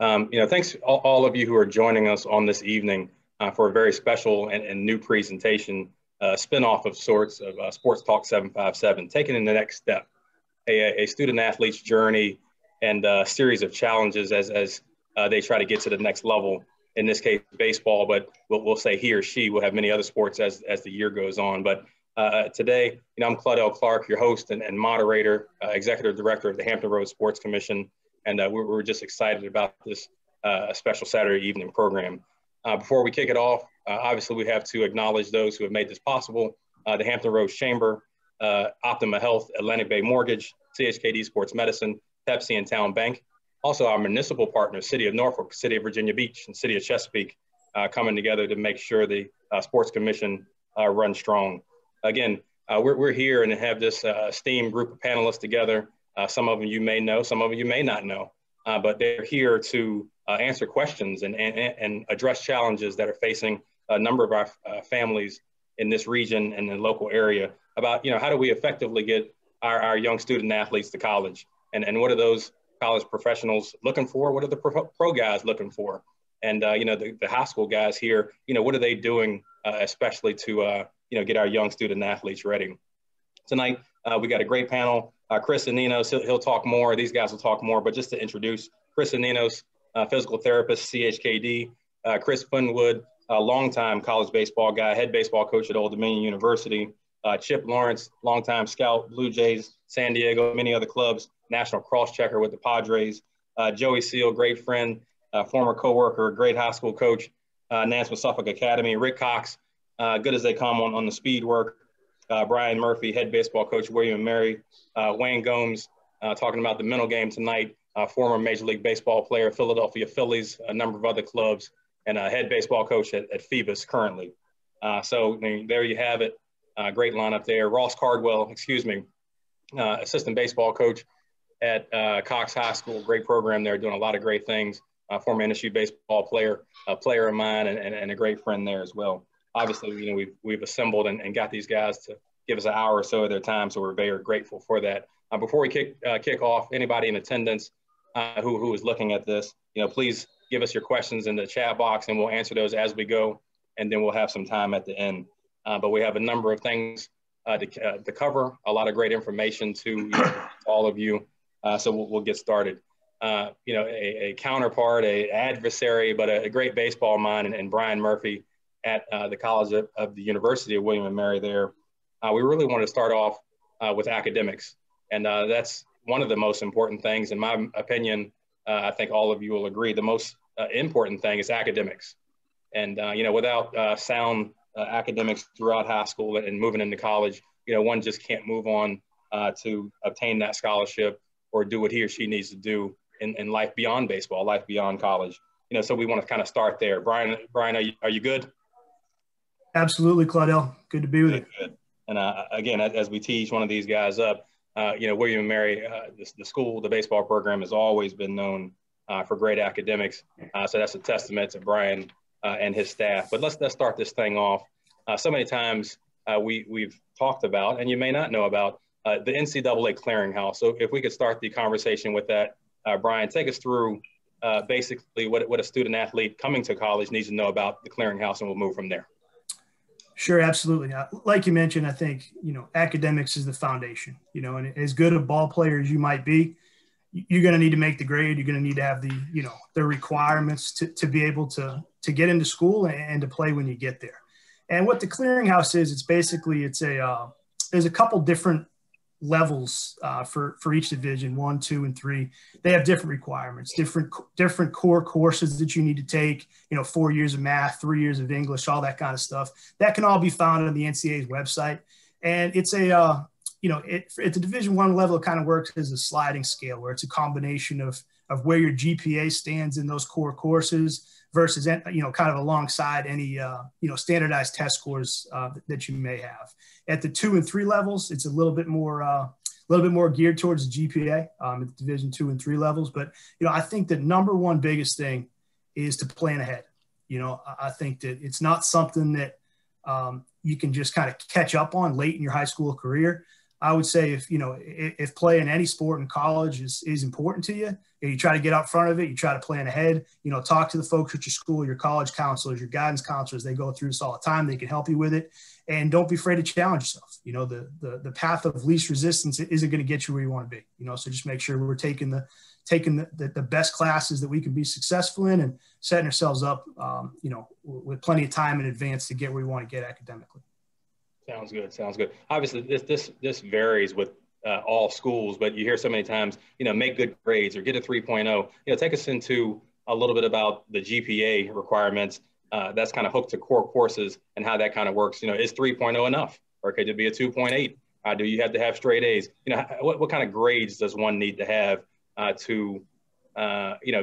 Thanks all of you who are joining us on this evening for a very special and new presentation, spinoff of sorts of Sports Talk 757, taking in the next step, a student athlete's journey and a series of challenges as they try to get to the next level. In this case, baseball, but we'll say he or she will have many other sports as the year goes on. But today, I'm Claudell Clark, your host and moderator, executive director of the Hampton Roads Sports Commission. And we're just excited about this special Saturday evening program. Before we kick it off, obviously we have to acknowledge those who have made this possible. The Hampton Roads Chamber, Optima Health, Atlantic Bay Mortgage, CHKD Sports Medicine, Pepsi and Town Bank. Also our municipal partners, City of Norfolk, City of Virginia Beach, and City of Chesapeake, coming together to make sure the Sports Commission runs strong. Again, we're here and have this esteemed group of panelists together. Some of them you may know, some of them you may not know, but they're here to answer questions and address challenges that are facing a number of our families in this region and the local area about, how do we effectively get our young student athletes to college, and what are those college professionals looking for? What are the pro guys looking for? And, the high school guys here, what are they doing, especially to, get our young student athletes ready? Tonight, we got a great panel. Chris Anninos, he'll talk more. These guys will talk more, but just to introduce Chris Anninos, physical therapist, CHKD. Chris Finwood, a longtime college baseball guy, head baseball coach at Old Dominion University. Chip Lawrence, longtime scout, Blue Jays, San Diego, many other clubs, national cross-checker with the Padres. Joey Seal, great friend, former coworker, great high school coach, Nansemond-Suffolk Academy. Rick Cox, good as they come on the speed work. Brian Murphy, head baseball coach, William & Mary. Wayne Gomes, talking about the mental game tonight, former Major League Baseball player, Philadelphia Phillies, a number of other clubs, and a head baseball coach at Phoebus currently. So there you have it. Great lineup there. Ross Cardwell, assistant baseball coach at Cox High School. Great program there, doing a lot of great things. Former NSU baseball player, a player of mine, and a great friend there as well. Obviously, we've assembled and got these guys to give us an hour or so of their time, so we're very grateful for that. Before we kick off, anybody in attendance who is looking at this, please give us your questions in the chat box, and we'll answer those as we go, and then we'll have some time at the end. But we have a number of things to cover, a lot of great information to all of you, so we'll get started. A counterpart, an adversary, but a great baseball mind, and Brian Murphy at the College of the University of William & Mary there. We really want to start off with academics. And that's one of the most important things, in my opinion. I think all of you will agree, the most important thing is academics. And, without sound academics throughout high school and moving into college, one just can't move on to obtain that scholarship or do what he or she needs to do in life beyond baseball, life beyond college. So we want to kind of start there. Brian, are you good? Absolutely, Claudell. Good to be with you. Good. And again, as we tee each one of these guys up, William & Mary, the school, the baseball program has always been known for great academics. So that's a testament to Brian and his staff. But let's start this thing off. So many times we've talked about, and you may not know about, the NCAA clearinghouse. So if we could start the conversation with that, Brian, take us through basically what a student athlete coming to college needs to know about the clearinghouse, and we'll move from there. Sure, absolutely. Like you mentioned, I think, academics is the foundation, and as good a ball player as you might be, you're going to need to make the grade. You're going to need to have the requirements to be able to get into school and to play when you get there. And what the clearinghouse is, there's a couple different levels for each division, 1, 2, and 3. They have different requirements, different core courses that you need to take, 4 years of math, 3 years of English, all that kind of stuff. That can all be found on the NCAA's website. And it's at the Division I level, it kind of works as a sliding scale where it's a combination of where your GPA stands in those core courses versus, kind of alongside any, standardized test scores that you may have. At the 2 and 3 levels, it's a little bit more geared towards the GPA at the Division 2 and 3 levels. But, I think the number one biggest thing is to plan ahead. I think that it's not something that you can just kind of catch up on late in your high school career. I would say if playing any sport in college is important to you, you try to get out front of it, you try to plan ahead, talk to the folks at your school, your college counselors, your guidance counselors. They go through this all the time. They can help you with it. And don't be afraid to challenge yourself. The path of least resistance isn't going to get you where you want to be, so just make sure we're taking the best classes that we can be successful in and setting ourselves up, with plenty of time in advance to get where we want to get academically. Sounds good. Sounds good. Obviously, this varies with all schools, but you hear so many times, make good grades or get a 3.0. Take us into a little bit about the GPA requirements. That's kind of hooked to core courses and how that kind of works. Is 3.0 enough, or could it be a 2.8? Do you have to have straight A's? What kind of grades does one need to have to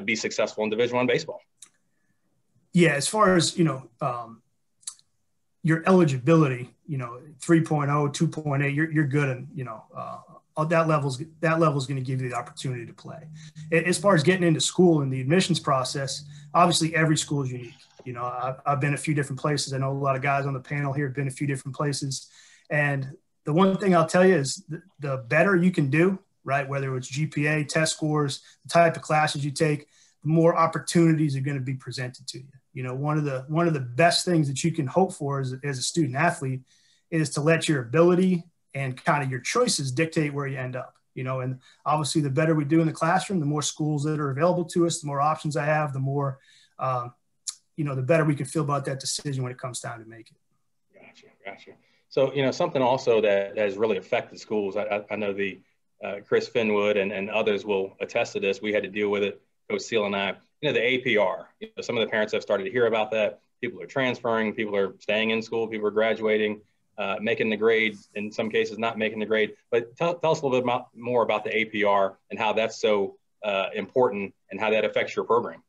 be successful in Division I baseball? Yeah, as far as your eligibility, 3.0, 2.8, you're good, and that level's going to give you the opportunity to play. As far as getting into school and the admissions process, obviously every school is unique. I've been a few different places. I know a lot of guys on the panel here have been a few different places, and the one thing I'll tell you is the better you can do, right? Whether it's GPA, test scores, the type of classes you take, the more opportunities are going to be presented to you. One of the best things that you can hope for as a student athlete is to let your ability and kind of your choices dictate where you end up. And obviously the better we do in the classroom, the more schools that are available to us, the more options I have, the more, the better we can feel about that decision when it comes time to make it. Gotcha. So, something also that has really affected schools. I know the Chris Finwood and others will attest to this. We had to deal with it, Coach Seal and I. The APR. Some of the parents have started to hear about that. People are transferring. People are staying in school. People are graduating, making the grade. In some cases, not making the grade. But tell us a little bit more about the APR and how that's so important and how that affects your program.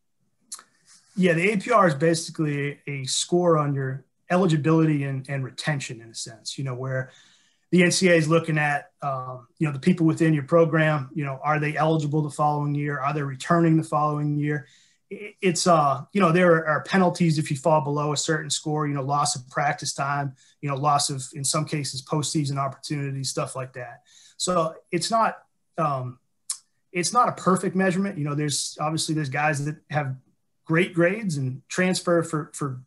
Yeah, the APR is basically a score on your eligibility and retention, in a sense. Where the NCAA is looking at, the people within your program, are they eligible the following year? Are they returning the following year? It's, there are penalties if you fall below a certain score, loss of practice time, loss of, in some cases, postseason opportunities, stuff like that. So it's not a perfect measurement. There's guys that have great grades and transfer for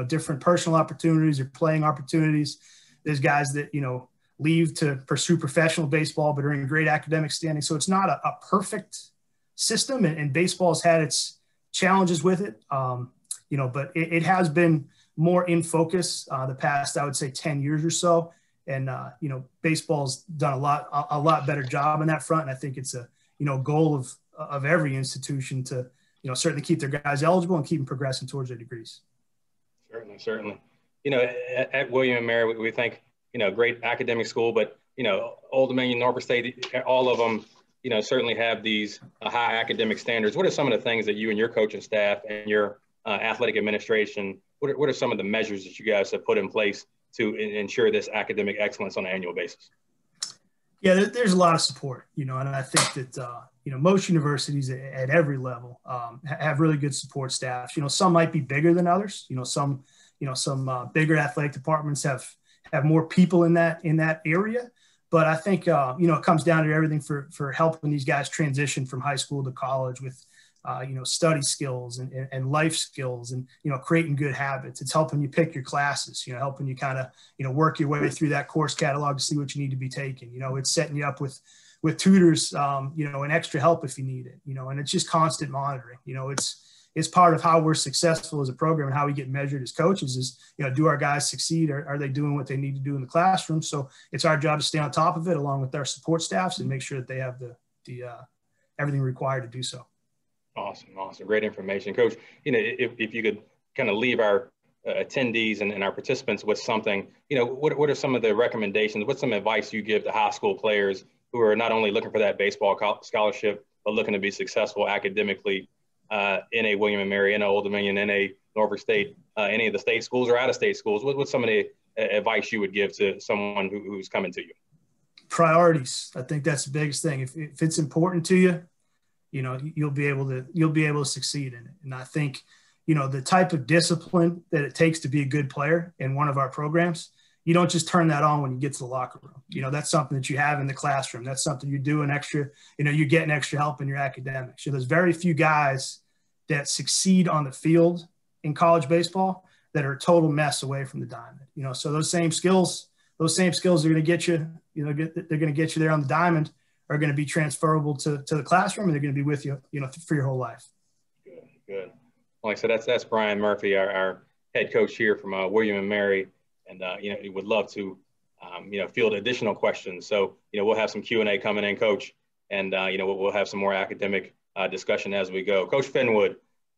different personal opportunities or playing opportunities. There's guys that, leave to pursue professional baseball, but are in great academic standing. So it's not a perfect system, and baseball's had its challenges with it, but it has been more in focus the past, I would say, 10 years or so. And, baseball's done a lot better job on that front. And I think it's a, goal of every institution to, certainly keep their guys eligible and keep them progressing towards their degrees. Certainly. At William & Mary, we think, great academic school, but, Old Dominion, Norfolk State, all of them, certainly have these high academic standards. What are some of the things that you and your coaching staff and your athletic administration, what are some of the measures that you guys have put in place to ensure this academic excellence on an annual basis? Yeah, there's a lot of support, and I think that, most universities at every level have really good support staffs. Some might be bigger than others. Some bigger athletic departments have more people in that area. But I think, it comes down to everything for helping these guys transition from high school to college with, study skills and life skills and, creating good habits. It's helping you pick your classes, helping you kind of, work your way through that course catalog to see what you need to be taking. It's setting you up with tutors, and extra help if you need it, and it's just constant monitoring. It's part of how we're successful as a program and how we get measured as coaches is, do our guys succeed? Are they doing what they need to do in the classroom? So it's our job to stay on top of it along with our support staffs and make sure that they have the everything required to do so. Awesome. Great information, Coach. If you could kind of leave our attendees and our participants with something, what are some of the recommendations? What's some advice you give to high school players who are not only looking for that baseball scholarship, but looking to be successful academically in a William & Mary, in a Old Dominion, in a Norfolk State, any of the state schools or out-of-state schools? What's some of the advice you would give to someone who's coming to you? Priorities. I think that's the biggest thing. If it's important to you, you'll be able to succeed in it. And I think, the type of discipline that it takes to be a good player in one of our programs, you don't just turn that on when you get to the locker room. You know, that's something that you have in the classroom. That's something you do an extra, you know, you're getting extra help in your academics. So there's very few guys that succeed on the field in college baseball that are a total mess away from the diamond. You know, so those same skills are going to get you, you know, they're going to get you there on the diamond, are going to be transferable to the classroom, and they're going to be with you, you know, for your whole life. Good. Like I said, that's Brian Murphy, our head coach here from William and Mary. And, you know, he would love to, you know, field additional questions. So, you know, we'll have some Q&A coming in, Coach. And, you know, we'll have some more academic discussion as we go. Coach Finwood,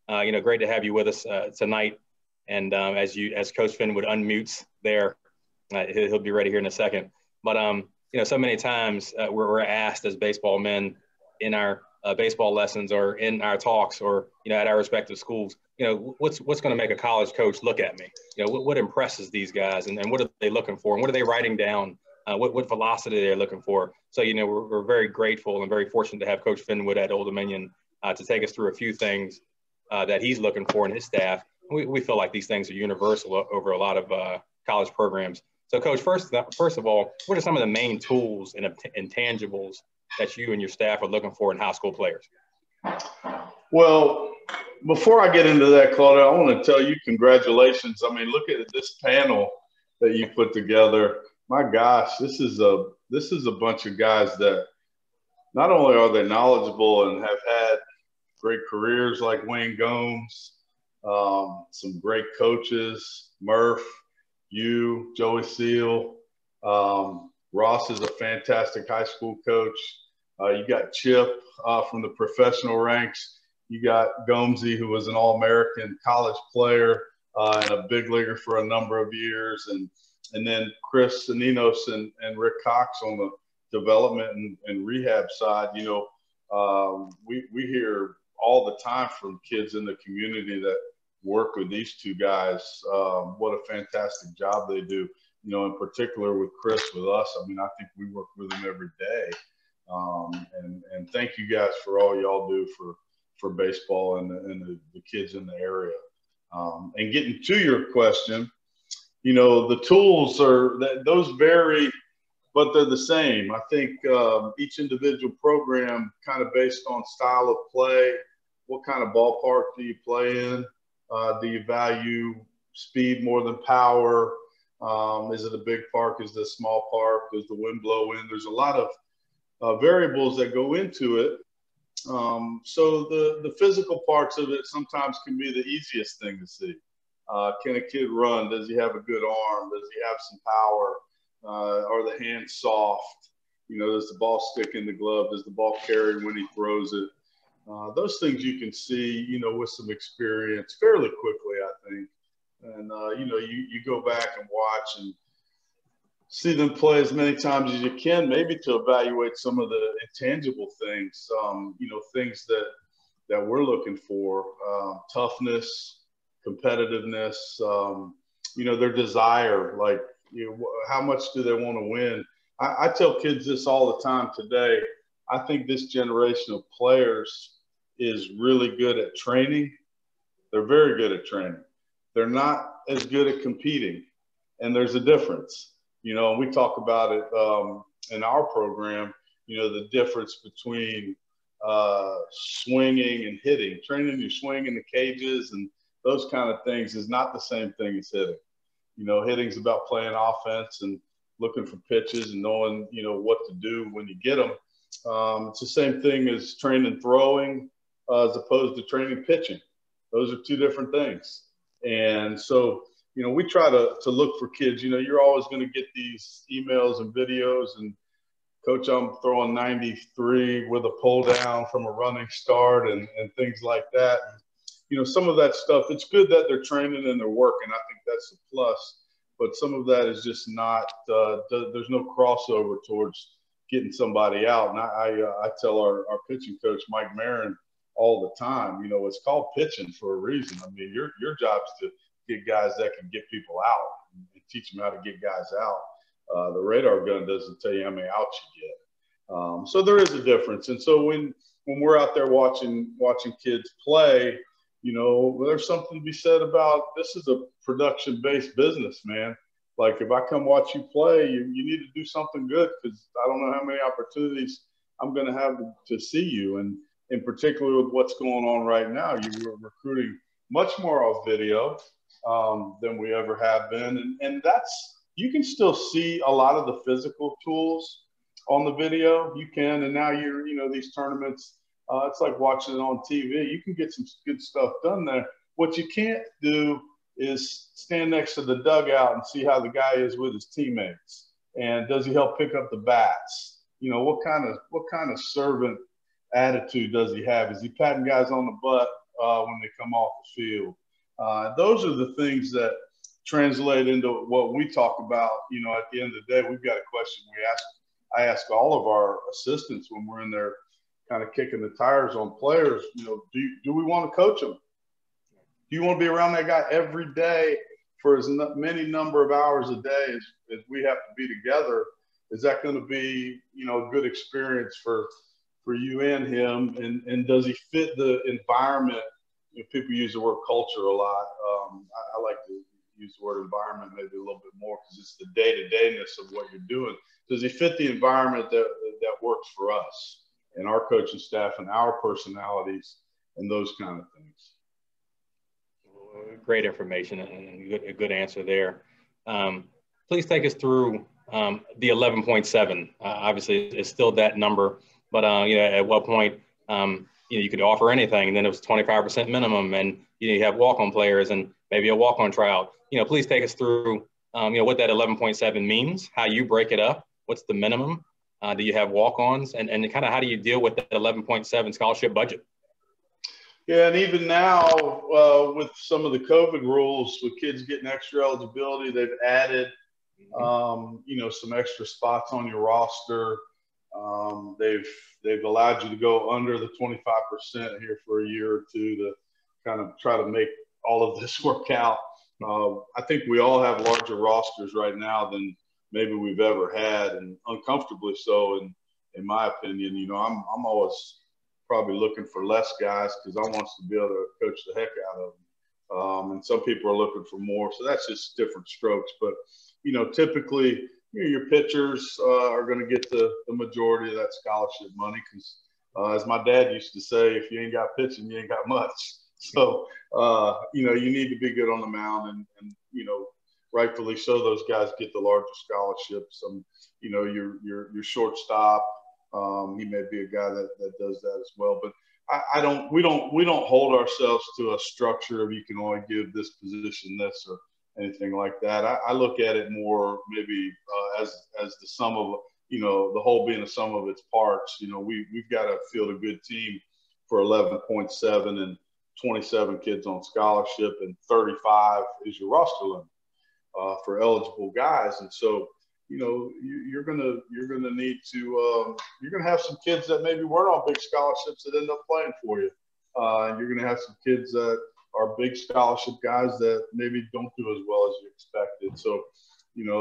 you know, great to have you with us tonight. And as Coach Finwood unmutes there, he'll be ready here in a second. But, you know, so many times we're asked as baseball men in our baseball lessons or in our talks or, you know, at our respective schools, you know, what's going to make a college coach look at me? You know, what impresses these guys and what are they looking for? And what are they writing down? What velocity they're looking for? So, you know, we're very grateful and very fortunate to have Coach Finwood at Old Dominion to take us through a few things that he's looking for in his staff. We feel like these things are universal over a lot of college programs. So, Coach, first of all, what are some of the main tools and intangibles that you and your staff are looking for in high school players? Well, before I get into that, Claudell, I want to tell you congratulations. I mean, look at this panel that you put together. My gosh, this is a bunch of guys that not only are they knowledgeable and have had great careers like Wayne Gomes, some great coaches, Murph, you, Joey Seal, Ross is a fantastic high school coach. You got Chip from the professional ranks. You got Gomesy, who was an All-American college player and a big leaguer for a number of years. And then Chris Anninos and Rick Cox on the development and rehab side. You know, we hear all the time from kids in the community that work with these two guys. What a fantastic job they do. You know, in particular with Chris, with us, I mean, I think we work with him every day. And thank you guys for all y'all do for baseball and the kids in the area. And getting to your question, you know, the tools those vary, but they're the same. I think each individual program kind of based on style of play, what kind of ballpark do you play in? Do you value speed more than power? Is it a big park? Is it a small park? Does the wind blow in? There's a lot of variables that go into it. So the physical parts of it sometimes can be the easiest thing to see. Can a kid run? Does he have a good arm? Does he have some power? Are the hands soft? You know, does the ball stick in the glove? Does the ball carry when he throws it? Those things you can see, you know, with some experience fairly quickly, I think. And, you know, you go back and watch and see them play as many times as you can, maybe to evaluate some of the intangible things, you know, things that we're looking for, toughness, competitiveness, you know, their desire, like, you know, how much do they want to win? I tell kids this all the time today. I think this generation of players is really good at training. They're very good at training. They're not as good at competing, and there's a difference. You know, we talk about it in our program, you know, the difference between swinging and hitting. Training your swing in the cages and those kind of things is not the same thing as hitting. You know, hitting's about playing offense and looking for pitches and knowing, you know, what to do when you get them. It's the same thing as training throwing as opposed to training pitching. Those are two different things. And so, you know, we try to look for kids. You know, you're always going to get these emails and videos and, Coach, I'm throwing 93 with a pull down from a running start and things like that. And, you know, some of that stuff, it's good that they're training and they're working. I think that's a plus. But some of that is just not there's no crossover towards getting somebody out. And I tell our pitching coach, Mike Marin, all the time, you know, it's called pitching for a reason. I mean, your job is to get guys that can get people out and teach them how to get guys out. The radar gun doesn't tell you how many outs you get. So there is a difference. And so when we're out there watching kids play, you know, there's something to be said about this is a production-based business, man. Like, if I come watch you play, you need to do something good, because I don't know how many opportunities I'm going to have to see you. And in particular with what's going on right now, you were recruiting much more off video than we ever have been. And that's, you can still see a lot of the physical tools on the video. You can, and now these tournaments, it's like watching it on TV. You can get some good stuff done there. What you can't do is stand next to the dugout and see how the guy is with his teammates. And does he help pick up the bats? What kind of servant attitude does he have? Is he patting guys on the butt when they come off the field? Those are the things that translate into what we talk about. At the end of the day, we've got a question I ask all of our assistants when we're in there kind of kicking the tires on players. Do we want to coach them? Do you want to be around that guy every day for as many number of hours a day as we have to be together? Is that going to be, a good experience for you and him? And does he fit the environment? People use the word culture a lot. I like to use the word environment maybe a little bit more, because it's the day-to-dayness of what you're doing. Does he fit the environment that works for us and our coaching staff and our personalities and those kind of things? Great information and a good answer there. Please take us through the 11.7. Obviously, it's still that number, but at what point you could offer anything, and then it was 25% minimum, and you have walk-on players and maybe a walk-on tryout. Please take us through what that 11.7 means, how you break it up, what's the minimum, do you have walk-ons, and kind of how do you deal with that 11.7 scholarship budget? Yeah, and even now with some of the COVID rules, with kids getting extra eligibility, they've added, some extra spots on your roster. They've allowed you to go under the 25% here for a year or two to kind of try to make all of this work out. I think we all have larger rosters right now than maybe we've ever had, and uncomfortably so, in my opinion. I'm always probably looking for less guys because I want to be able to coach the heck out of them. And some people are looking for more. So that's just different strokes. But, typically your pitchers are going to get the majority of that scholarship money, because as my dad used to say, if you ain't got pitching, you ain't got much. So, you need to be good on the mound, and rightfully so, those guys get the larger scholarships. Your shortstop, he may be a guy that does that as well, but we don't hold ourselves to a structure of you can only give this position this or anything like that. I look at it more maybe as the sum of, the whole being a sum of its parts. We've got to field a good team for 11.7 and 27 kids on scholarship, and 35 is your roster limit for eligible guys. And so, you're gonna need to you're gonna have some kids that maybe weren't on big scholarships that end up playing for you, and you're gonna have some kids that are big scholarship guys that maybe don't do as well as you expected. So,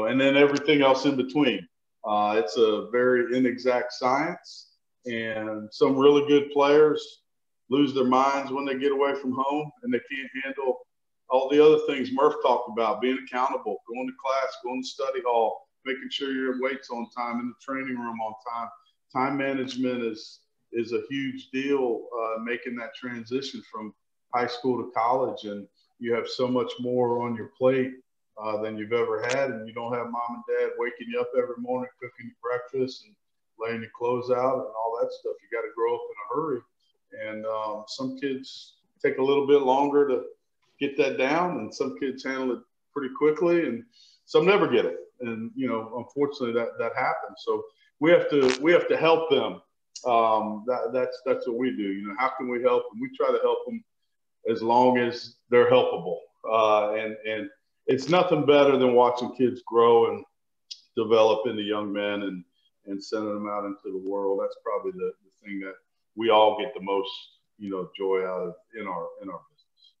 and then everything else in between. It's a very inexact science, and some really good players lose their minds when they get away from home and they can't handle all the other things Murph talked about: being accountable, going to class, going to study hall, making sure your weight's on time, in the training room on time. Time management is a huge deal, making that transition from high school to college. And you have so much more on your plate than you've ever had. And you don't have mom and dad waking you up every morning, cooking you breakfast and laying your clothes out and all that stuff. You got to grow up in a hurry. And some kids take a little bit longer to get that down, and some kids handle it pretty quickly, and some never get it. And, unfortunately that happens. So we have to help them. That's what we do. How can we help them? We try to help them as long as they're helpable. And it's nothing better than watching kids grow and develop into young men and sending them out into the world. That's probably the thing that we all get the most, joy out of in our business.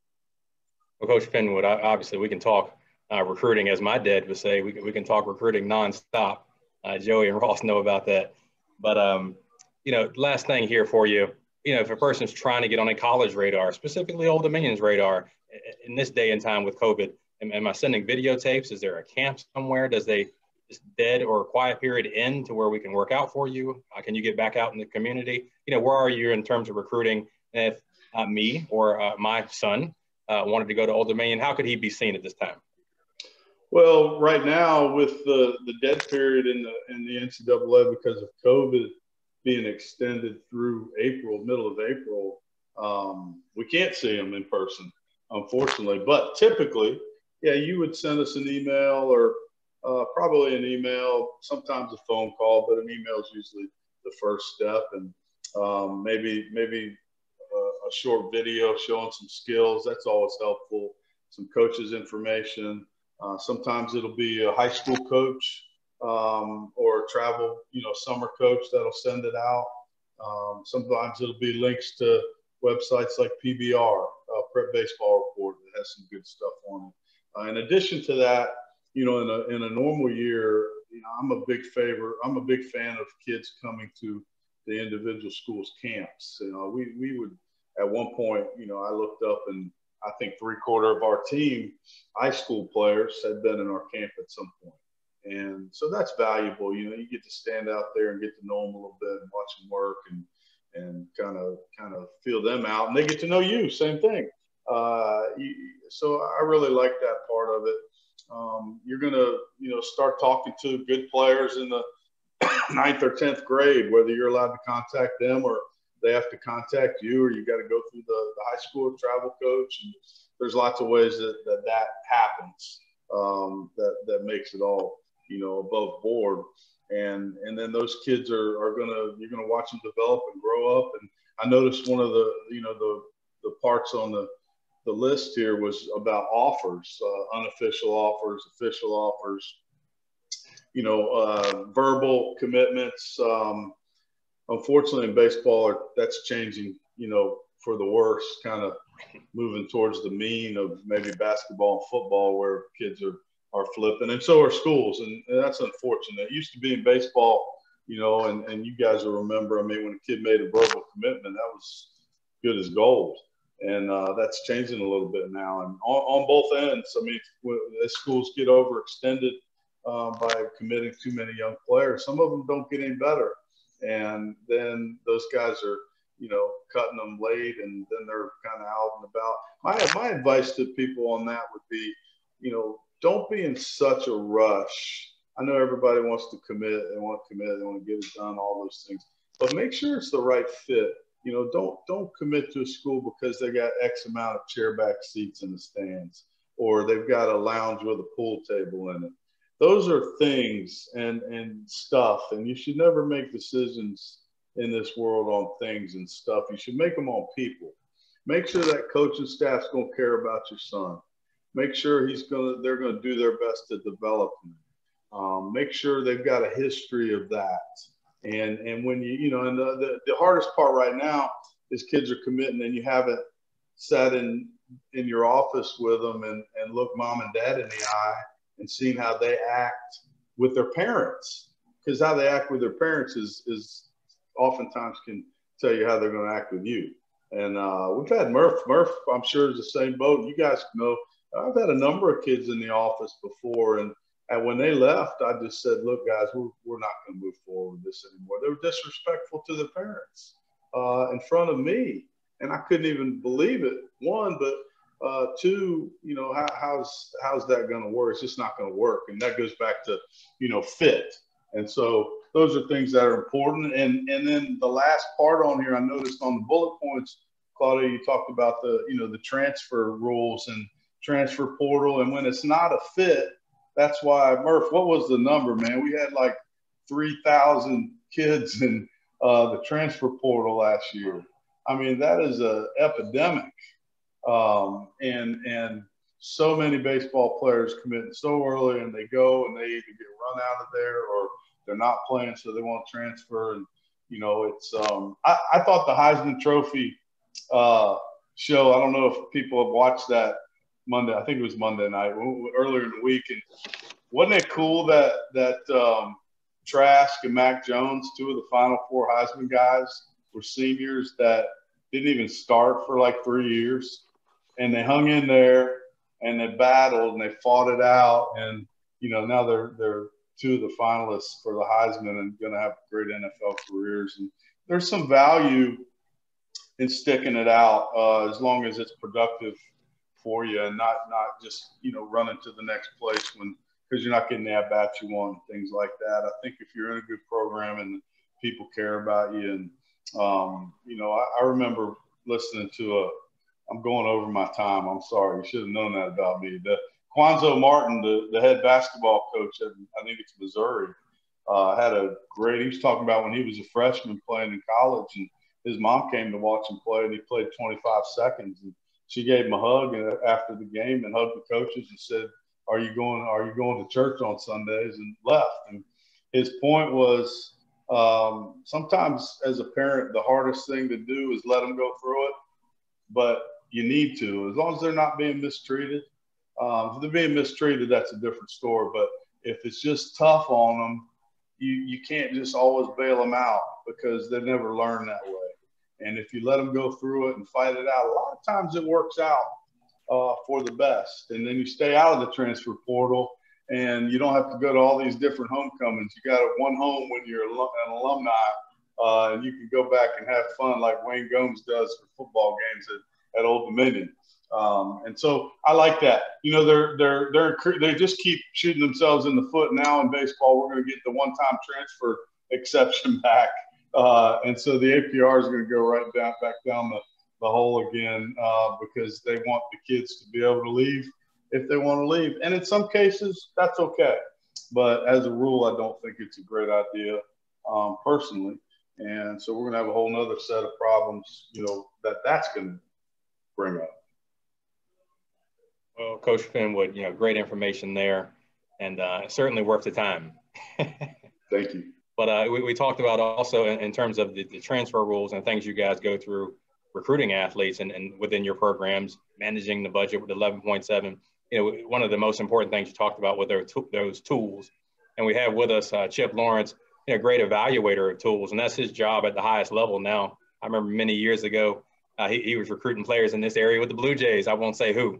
Well, Coach Finwood, obviously we can talk recruiting, as my dad would say. We can talk recruiting nonstop. Joey and Ross know about that. But, last thing here for you, if a person's trying to get on a college radar, specifically Old Dominion's radar, in this day and time with COVID, Am I sending videotapes? Is there a camp somewhere? Does they just dead or quiet period end to where we can work out for you? Can you get back out in the community? Where are you in terms of recruiting? And if me or my son wanted to go to Old Dominion, how could he be seen at this time? Well, right now with the dead period in the NCAA because of COVID being extended through April, middle of April, we can't see them in person, unfortunately. But typically, yeah, you would send us an email or probably an email, sometimes a phone call, but an email is usually the first step, and maybe a short video showing some skills. That's always helpful. Some coaches' information. Sometimes it'll be a high school coach or a travel, summer coach that'll send it out. Sometimes it'll be links to websites like PBR, Prep Baseball Report, that has some good stuff on it. In addition to that, in a normal year, I'm a big fan of kids coming to the individual schools' camps. We would, at one point, I looked up and I think 3/4 of our team, high school players, had been in our camp at some point. And so that's valuable. You get to stand out there and get to know them a little bit and watch them work and kind of feel them out. And they get to know you, same thing. So I really like that part of it. You're going to, start talking to good players in the 9th or 10th grade, whether you're allowed to contact them or they have to contact you, or you got to go through the high school travel coach. And there's lots of ways that happens that makes it all, above board. And then those kids you're going to watch them develop and grow up. And I noticed one of the parts on the list here was about offers, unofficial offers, official offers, verbal commitments. Unfortunately, in baseball, that's changing, for the worse, kind of moving towards the mean of maybe basketball and football where kids are flipping, and so are schools. And that's unfortunate. It used to be in baseball, and you guys will remember, when a kid made a verbal commitment, that was good as gold. And that's changing a little bit now. And on both ends, as schools get overextended by committing too many young players, some of them don't get any better. And then those guys are, cutting them late, and then they're kind of out and about. My advice to people on that would be, don't be in such a rush. I know everybody wants to commit. They want to commit. They want to get it done, all those things. But make sure it's the right fit. Don't commit to a school because they got X amount of chairback seats in the stands, or they've got a lounge with a pool table in it. Those are things and stuff, and you should never make decisions in this world on things and stuff. You should make them on people. Make sure that coaching staff's going to care about your son. Make sure they're going to do their best to develop him. Make sure they've got a history of that. And when and the hardest part right now is kids are committing and you haven't sat in your office with them and look mom and dad in the eye and seen how they act with their parents, because how they act with their parents is oftentimes can tell you how they're going to act with you. And we've had Murph, I'm sure, is the same boat. You guys know, I've had a number of kids in the office before, and when they left, I just said, look, guys, we're not going to move forward with this anymore. They were disrespectful to their parents in front of me, and I couldn't even believe it, one, but two, how's that going to work? It's just not going to work. And that goes back to, fit. And so those are things that are important. And then the last part on here, I noticed on the bullet points, Claudell, you talked about the transfer rules and transfer portal. And when it's not a fit, that's why, Murph, what was the number, man? We had like 3,000 kids in the transfer portal last year. That is an epidemic. And so many baseball players commit so early, and they go and they either get run out of there or they're not playing, so they won't transfer. And, it's I thought the Heisman Trophy show, I don't know if people have watched that Monday. I think it was Monday night, earlier in the week. And wasn't it cool that Trask and Mac Jones, two of the Final Four Heisman guys, were seniors that didn't even start for like 3 years? And they hung in there, and they battled and they fought it out. And, you know, now they're two of the finalists for the Heisman and going to have great NFL careers. And there's some value in sticking it out as long as it's productive for you and not just, you know, running to the next place because you're not getting the at-bats you want and things like that. I think if you're in a good program and people care about you and, you know, I remember listening to I'm going over my time. I'm sorry. You should have known that about me. Quanzo Martin, the head basketball coach at, I think it's Missouri, had he was talking about when he was a freshman playing in college, and his mom came to watch him play, and he played 25 seconds. And she gave him a hug after the game and hugged the coaches and said, are you going to church on Sundays? And left. And his point was sometimes as a parent, the hardest thing to do is let them go through it, but you need to, as long as they're not being mistreated. If they're being mistreated, that's a different story. But if it's just tough on them, you can't just always bail them out because they never learn that way. And if you let them go through it and fight it out, a lot of times it works out for the best. And then you stay out of the transfer portal and you don't have to go to all these different homecomings. You got one home when you're an alumni, and you can go back and have fun like Wayne Gomes does for football games at Old Dominion. And so I like that. You know, they just keep shooting themselves in the foot. Now in baseball, we're going to get the one-time transfer exception back. And so the APR is going to go back down the hole again because they want the kids to be able to leave if they want to leave. And in some cases, that's okay. But as a rule, I don't think it's a great idea personally. And so we're going to have a whole nother set of problems, you know, that's going to bring up. Well, Coach Finwood, you know, great information there, and certainly worth the time. Thank you. But we talked about also in terms of the transfer rules and things you guys go through recruiting athletes and within your programs, managing the budget with 11.7. You know, one of the most important things you talked about were those tools. And we have with us Chip Lawrence, you know, great evaluator of tools, and that's his job at the highest level now. I remember many years ago, he was recruiting players in this area with the Blue Jays. I won't say who.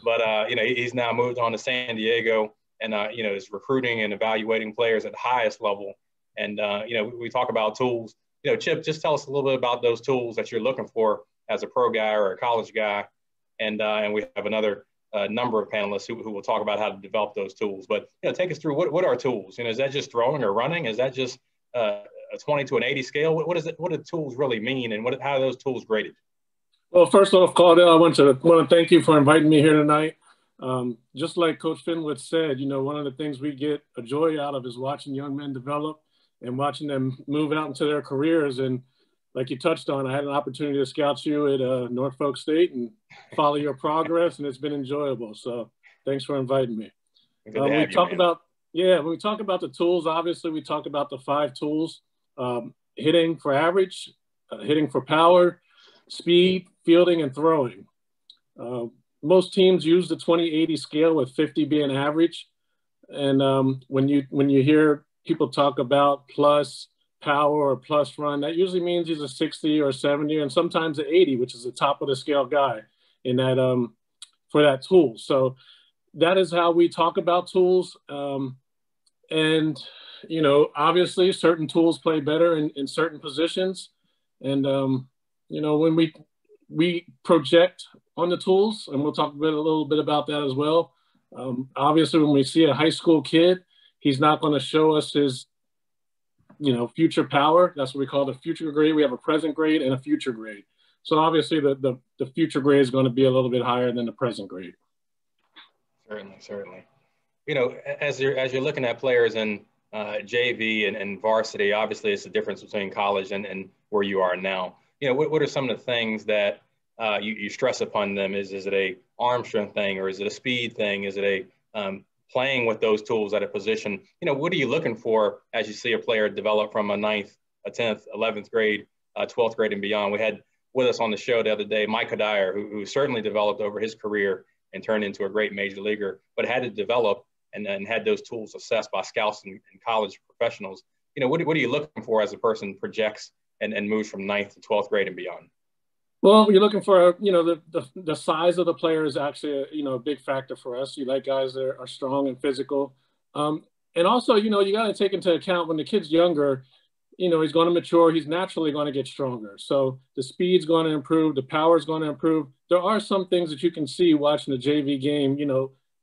But, you know, he's now moved on to San Diego and, you know, is recruiting and evaluating players at the highest level. And, you know, we talk about tools. You know, Chip, just tell us a little bit about those tools that you're looking for as a pro guy or a college guy. And we have another number of panelists who will talk about how to develop those tools. But, you know, take us through what are tools? You know, is that just throwing or running? Is that just a 20 to an 80 scale? What do tools really mean? And how are those tools graded? Well, first off, Claudell, I want to thank you for inviting me here tonight. Just like Coach Finwood said, you know, one of the things we get a joy out of is watching young men develop and watching them move out into their careers. And like you touched on, I had an opportunity to scout you at Norfolk State and follow your progress, and it's been enjoyable. So thanks for inviting me. When we talk about the tools, obviously we talk about the 5 tools: hitting for average, hitting for power, speed, fielding, and throwing. Most teams use the 20-80 scale, with 50 being average. And when you hear people talk about plus power or plus run, that usually means he's a 60 or 70, and sometimes an 80, which is the top of the scale guy in that for that tool. So that is how we talk about tools. And you know, obviously certain tools play better in certain positions. And you know, when we project on the tools, and we'll talk a little bit about that as well. Obviously, when we see a high school kid, he's not going to show us his, you know, future power. That's what we call the future grade. We have a present grade and a future grade. So obviously, the future grade is going to be a little bit higher than the present grade. Certainly. You know, as you're looking at players in JV and varsity, obviously it's the difference between college and where you are now. You know, what are some of the things that you stress upon them? Is it a arm strength thing, or is it a speed thing? Is it a playing with those tools at a position? You know, what are you looking for as you see a player develop from a 9th, a 10th, 11th grade, 12th grade and beyond? We had with us on the show the other day Micah Dyer, who certainly developed over his career and turned into a great major leaguer, but had to develop and had those tools assessed by scouts and college professionals. You know, what are you looking for as a person projects and moves from 9th to 12th grade and beyond? Well, you're looking for, the size of the player is actually, a big factor for us. You like guys that are strong and physical. And also, you got to take into account when the kid's younger, he's going to mature. He's naturally going to get stronger. So the speed's going to improve. The power's going to improve. There are some things that you can see watching the JV game,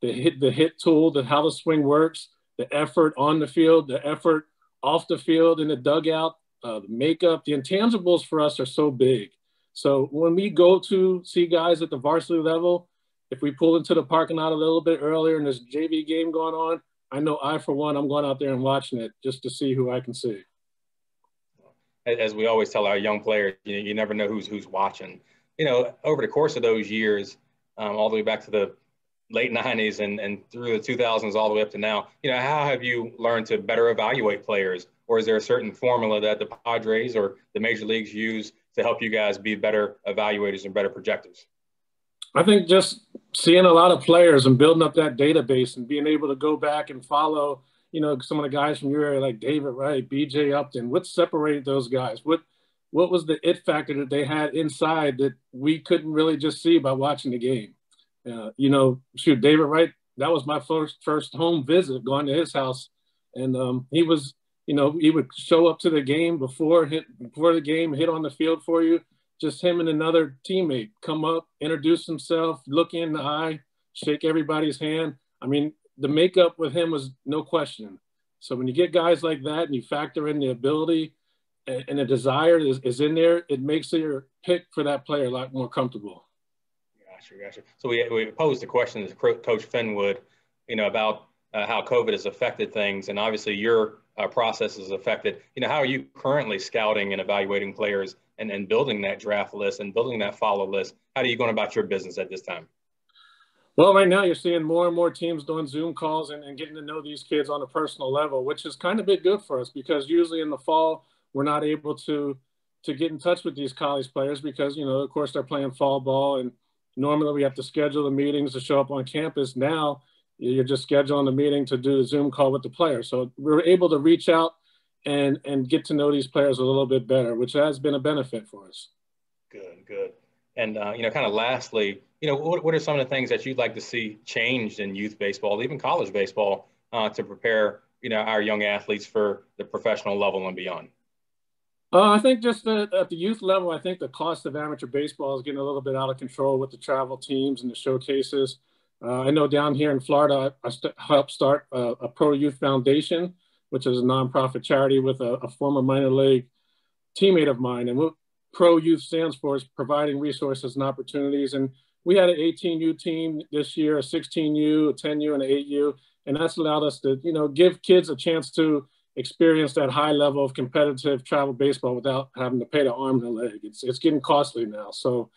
the hit tool, how the swing works, the effort on the field, the effort off the field in the dugout, the makeup. The intangibles for us are so big. So when we go to see guys at the varsity level, if we pull into the parking lot a little bit earlier and there's a JV game going on, I know for one, I'm going out there and watching it just to see who I can see. As we always tell our young players, you never know who's watching. Over the course of those years, all the way back to the late 90s and through the 2000s all the way up to now, how have you learned to better evaluate players? Or is there a certain formula that the Padres or the major leagues use to help you guys be better evaluators and better projectors? I think just seeing a lot of players and building up that database and being able to go back and follow, some of the guys from your area like David Wright, BJ Upton. What separated those guys? What was the it factor that they had inside that we couldn't really just see by watching the game? David Wright, that was my first home visit, going to his house. And he was, he would show up to the game before the game, hit on the field for you. Just him and another teammate come up, introduce himself, look in the eye, shake everybody's hand. I mean, the makeup with him was no question. So when you get guys like that and you factor in the ability and the desire is in there, it makes your pick for that player a lot more comfortable. Gotcha. So we posed a question to Coach Finwood, about how COVID has affected things, and obviously your process is affected. How are you currently scouting and evaluating players and building that draft list and building that follow list? How are you going about your business at this time? Well, right now you're seeing more and more teams doing Zoom calls and getting to know these kids on a personal level, which has kind of been good for us because usually in the fall we're not able to get in touch with these college players because, of course, they're playing fall ball, and normally we have to schedule the meetings to show up on campus. Now you're just scheduling the meeting to do a Zoom call with the player. So we're able to reach out and get to know these players a little bit better, which has been a benefit for us. Good. And, kind of lastly, what are some of the things that you'd like to see changed in youth baseball, even college baseball, to prepare, our young athletes for the professional level and beyond? I think just at the youth level, I think the cost of amateur baseball is getting a little bit out of control with the travel teams and the showcases. I know down here in Florida, I helped start a Pro Youth Foundation, which is a nonprofit charity with a former minor league teammate of mine. And what Pro Youth stands for is providing resources and opportunities. And we had an 18U team this year, a 16U, a 10U, and an 8U. And that's allowed us to, give kids a chance to experience that high level of competitive travel baseball without having to pay the arm and the leg. It's getting costly now. So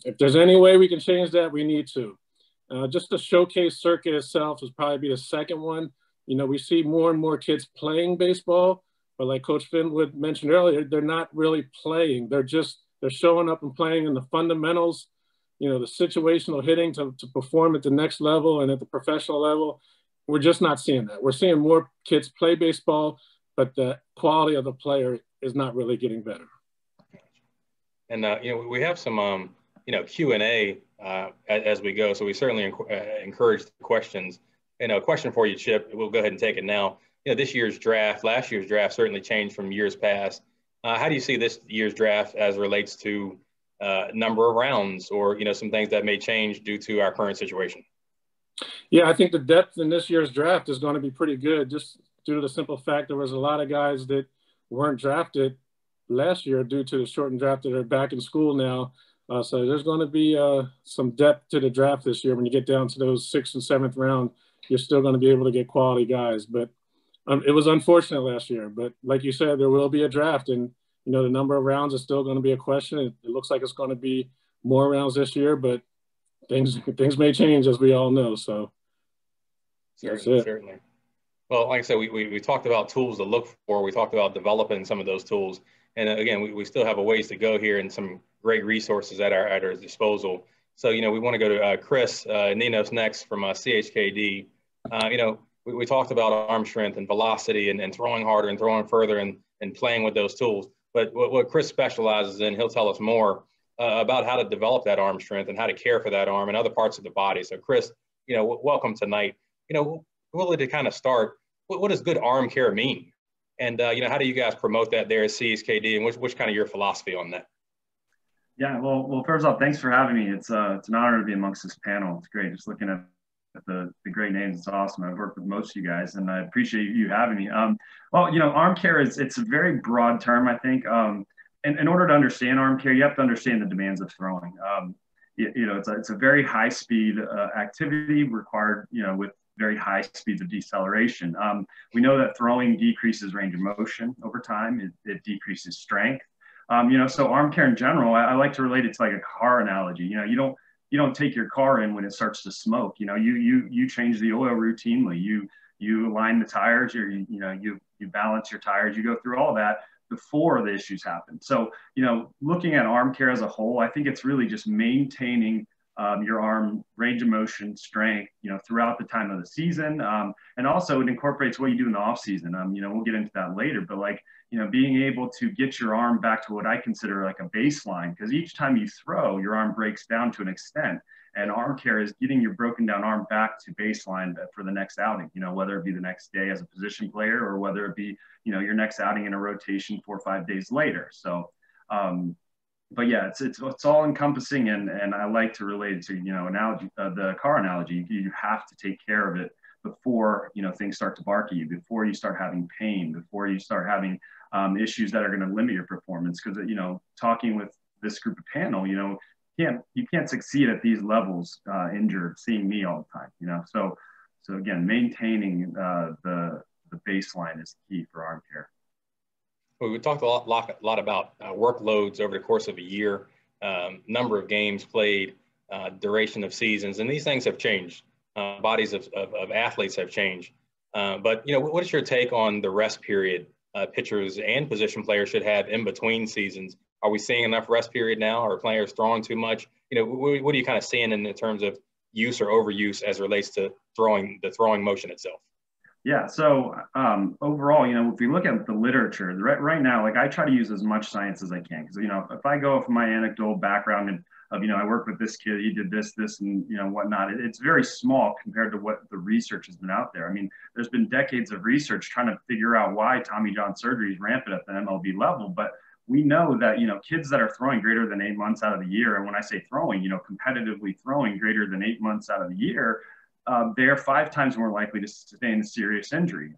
if there's any way we can change that, we need to. Just the showcase circuit itself is probably be the second one. We see more and more kids playing baseball, but like Coach Finwood mentioned earlier, they're not really playing. They're showing up and playing in the fundamentals, the situational hitting to perform at the next level and at the professional level. We're just not seeing that. We're seeing more kids play baseball, but the quality of the player is not really getting better. And, we have some, Q&A as we go. So we certainly encourage the questions. And a question for you, Chip, we'll go ahead and take it now. Last year's draft certainly changed from years past. How do you see this year's draft as it relates to number of rounds or, some things that may change due to our current situation? Yeah, I think the depth in this year's draft is going to be pretty good just due to the simple fact there was a lot of guys that weren't drafted last year due to the shortened draft that are back in school now. So there's going to be some depth to the draft this year. When you get down to those 6th and 7th round, you're still going to be able to get quality guys. But it was unfortunate last year. But like you said, there will be a draft. And, the number of rounds is still going to be a question. It looks like it's going to be more rounds this year, but things may change, as we all know. So certainly. Well, like I said, we talked about tools to look for. We talked about developing some of those tools. And again, we still have a ways to go here and some great resources at our disposal. So, we want to go to Chris Anninos next from CHKD. We talked about arm strength and velocity and throwing harder and throwing further and playing with those tools. But what Chris specializes in, he'll tell us more, about how to develop that arm strength and how to care for that arm and other parts of the body. So Chris, welcome tonight. Really to kind of start, what does good arm care mean? And, how do you guys promote that there at CHKD, and what's kind of your philosophy on that? Yeah, well, first off, thanks for having me. It's an honor to be amongst this panel. It's great just looking at the great names. It's awesome. I've worked with most of you guys, and I appreciate you having me. Arm care it's a very broad term, I think. In order to understand arm care, you have to understand the demands of throwing. It's a very high speed activity required, with very high speeds of deceleration. We know that throwing decreases range of motion over time. It decreases strength. So arm care in general, I like to relate it to like a car analogy. You don't take your car in when it starts to smoke. You change the oil routinely. You align the tires, you balance your tires. You go through all that before the issues happen. So, looking at arm care as a whole, I think it's really just maintaining your arm range of motion, strength, throughout the time of the season. And also it incorporates what you do in the off season. We'll get into that later, but being able to get your arm back to what I consider like a baseline, because each time you throw, your arm breaks down to an extent, and arm care is getting your broken down arm back to baseline for the next outing, whether it be the next day as a position player or whether it be, your next outing in a rotation 4 or 5 days later. So, but yeah, it's all encompassing, and I like to relate it to, analogy, the car analogy. You have to take care of it before, things start to bark at you, before you start having pain, before you start having issues that are going to limit your performance. Because, talking with this group of panel, you can't succeed at these levels injured, seeing me all the time, So again, maintaining the baseline is key for arm care. Well, we talked a lot about workloads over the course of a year, number of games played, duration of seasons, and these things have changed. Bodies of athletes have changed. But, what is your take on the rest period pitchers and position players should have in between seasons? Are we seeing enough rest period now? Are players throwing too much? What are you kind of seeing in terms of use or overuse as it relates to the throwing motion itself? Yeah. So overall, if we look at the literature right now, like I try to use as much science as I can, because, if I go off my anecdotal background and I work with this kid, he did this, and, whatnot, it's very small compared to what the research has been out there. I mean, there's been decades of research trying to figure out why Tommy John surgery is rampant at the MLB level. But we know that, kids that are throwing greater than 8 months out of the year, and when I say throwing, competitively throwing greater than 8 months out of the year, they're 5 times more likely to sustain a serious injury.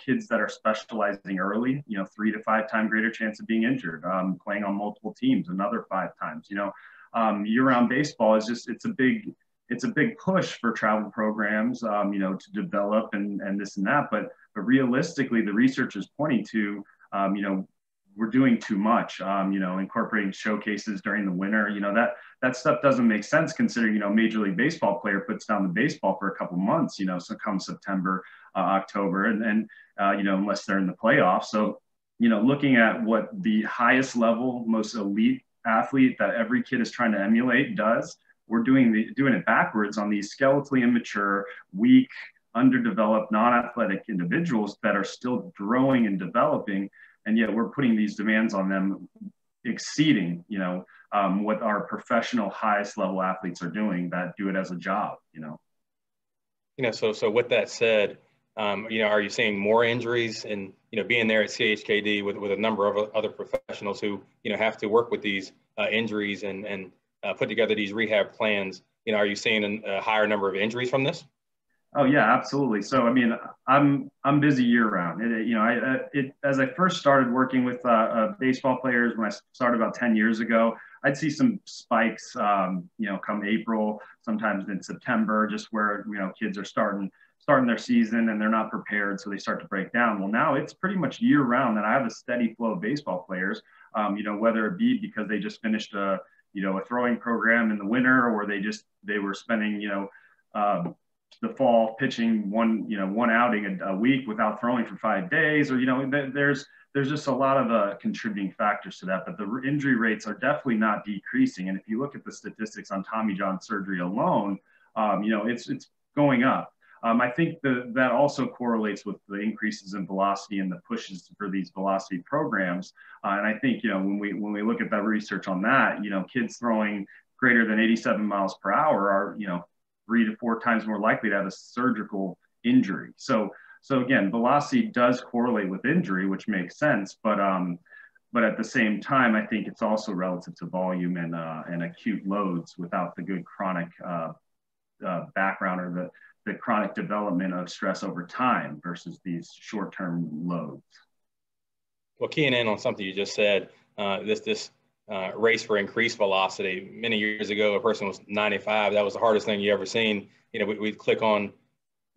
Kids that are specializing early, 3 to 5 times greater chance of being injured, playing on multiple teams, another 5 times, year-round baseball is just, it's a big push for travel programs, to develop and this and that. But realistically, the research is pointing to, we're doing too much, incorporating showcases during the winter, that stuff doesn't make sense considering, Major League Baseball player puts down the baseball for a couple months, so come September, October, and unless they're in the playoffs. So, looking at what the highest level, most elite athlete that every kid is trying to emulate does, we're doing it backwards on these skeletally immature, weak, underdeveloped, non-athletic individuals that are still growing and developing. And yet we're putting these demands on them exceeding, what our professional highest level athletes are doing that do it as a job, So with that said, are you seeing more injuries and, being there at CHKD with a number of other professionals who, have to work with these injuries and put together these rehab plans? Are you seeing a higher number of injuries from this? Oh yeah, absolutely. So, I mean, I'm busy year round. As I first started working with baseball players, when I started about 10 years ago, I'd see some spikes, come April, sometimes in September, just where, kids are starting their season and they're not prepared. So they start to break down. Well, now it's pretty much year round that I have a steady flow of baseball players, whether it be because they just finished a throwing program in the winter, or they were spending, the fall pitching one outing a week without throwing for 5 days, or, there's just a lot of contributing factors to that, but the injury rates are definitely not decreasing. And if you look at the statistics on Tommy John surgery alone, it's going up. I think that also correlates with the increases in velocity and the pushes for these velocity programs. And I think, when we look at that research on that, kids throwing greater than 87 miles per hour are, 3 to 4 times more likely to have a surgical injury. So again, velocity does correlate with injury, which makes sense. But at the same time, I think it's also relative to volume and acute loads without the good chronic background or the chronic development of stress over time versus these short-term loads. Well, keying in on something you just said, this race for increased velocity. Many years ago, a person was 95. That was the hardest thing you ever seen. We'd click on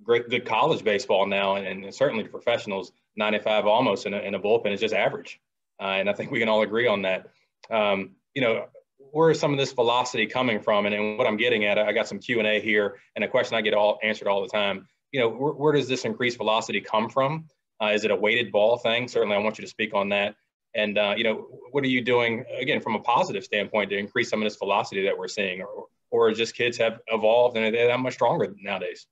good college baseball now, and certainly the professionals, 95 almost in a bullpen is just average. And I think we can all agree on that. Where is some of this velocity coming from? And what I'm getting at, I got some Q&A here, and a question I get answered all the time. Where does this increased velocity come from? Is it a weighted ball thing? Certainly, I want you to speak on that. And, what are you doing, again, from a positive standpoint to increase some of this velocity that we're seeing? Or just kids have evolved and they're that much stronger nowadays?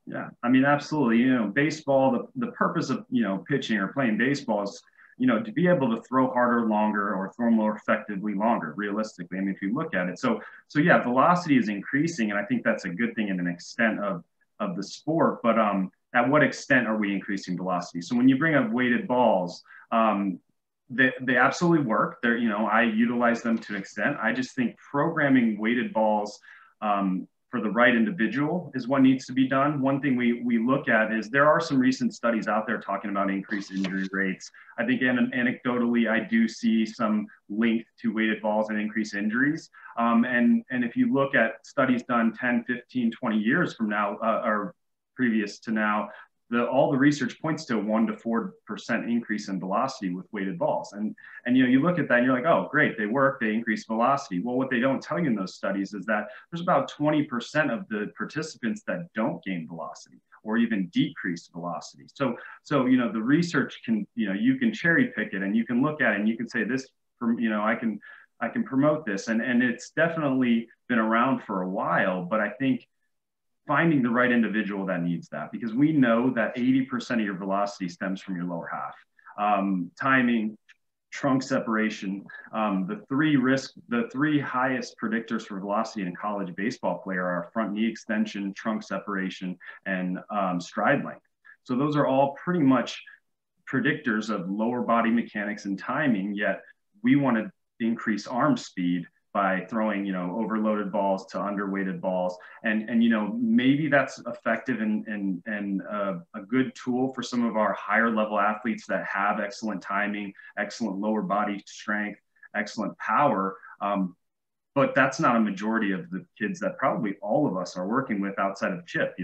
Yeah, I mean, absolutely. Baseball, the purpose of, pitching or playing baseball is, to be able to throw harder, longer, or throw more effectively longer, realistically. I mean, if you look at it. So yeah, velocity is increasing, and I think that's a good thing in an extent of the sport. But at what extent are we increasing velocity? So when you bring up weighted balls, they absolutely work. They're, I utilize them to an extent. I just think programming weighted balls for the right individual is what needs to be done. One thing we look at is there are some recent studies out there talking about increased injury rates. I think anecdotally, I do see some link to weighted balls and increased injuries. And if you look at studies done 10, 15, 20 years from now, or previous to now, all the research points to a 1 to 4% increase in velocity with weighted balls. And you look at that and you're like, oh, great, they work, they increase velocity. Well, what they don't tell you in those studies is that there's about 20% of the participants that don't gain velocity or even decrease velocity. So the research can, you can cherry pick it and you can look at it and you can say this, I can promote this. And it's definitely been around for a while, but I think finding the right individual that needs that, because we know that 80% of your velocity stems from your lower half. Timing, trunk separation, the three highest predictors for velocity in a college baseball player are front knee extension, trunk separation, and stride length. So those are all pretty much predictors of lower body mechanics and timing, yet we want to increase arm speed by throwing, overloaded balls to underweighted balls. And maybe that's effective and a good tool for some of our higher level athletes that have excellent timing, excellent lower body strength, excellent power. But that's not a majority of the kids that probably all of us are working with outside of Chip,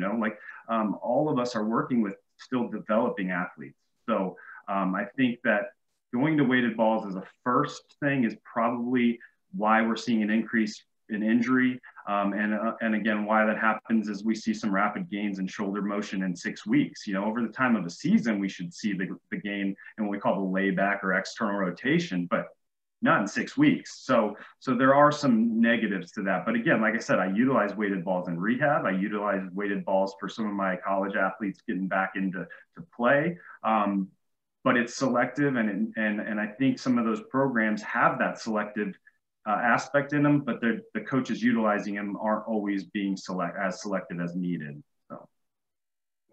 all of us are working with still developing athletes. So I think that going to weighted balls as a first thing is probably why we're seeing an increase in injury. And again, why that happens is we see some rapid gains in shoulder motion in 6 weeks. Over the time of a season, we should see the gain in what we call the layback or external rotation, but not in 6 weeks. So there are some negatives to that. But again, like I said, I utilize weighted balls in rehab. I utilize weighted balls for some of my college athletes getting back into play. But it's selective, and I think some of those programs have that selective aspect in them, but the coaches utilizing them aren't always being as selective as needed. So,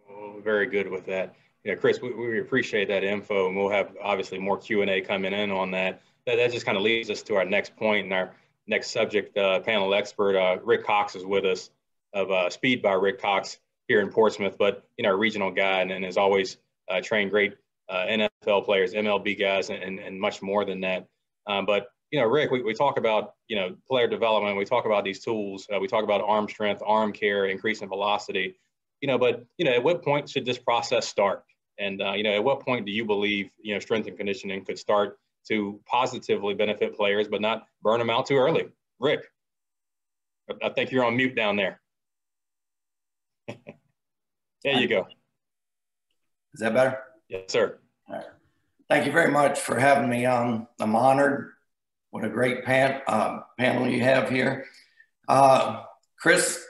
well, very good with that. Chris, we appreciate that info, and we'll have obviously more Q&A coming in on that. That just kind of leads us to our next point and our next subject panel expert. Rick Cox is with us of Speed by Rick Cox here in Portsmouth, but a regional guy and has always trained great NFL players, MLB guys, and much more than that. But Rick, we talk about, player development. We talk about these tools. We talk about arm strength, arm care, increasing velocity, but, at what point should this process start? And, at what point do you believe, strength and conditioning could start to positively benefit players, but not burn them out too early? Rick, I think you're on mute down there. There you go. Is that better? Yes, sir. All right. Thank you very much for having me on. I'm honored. What a great panel you have here. Chris,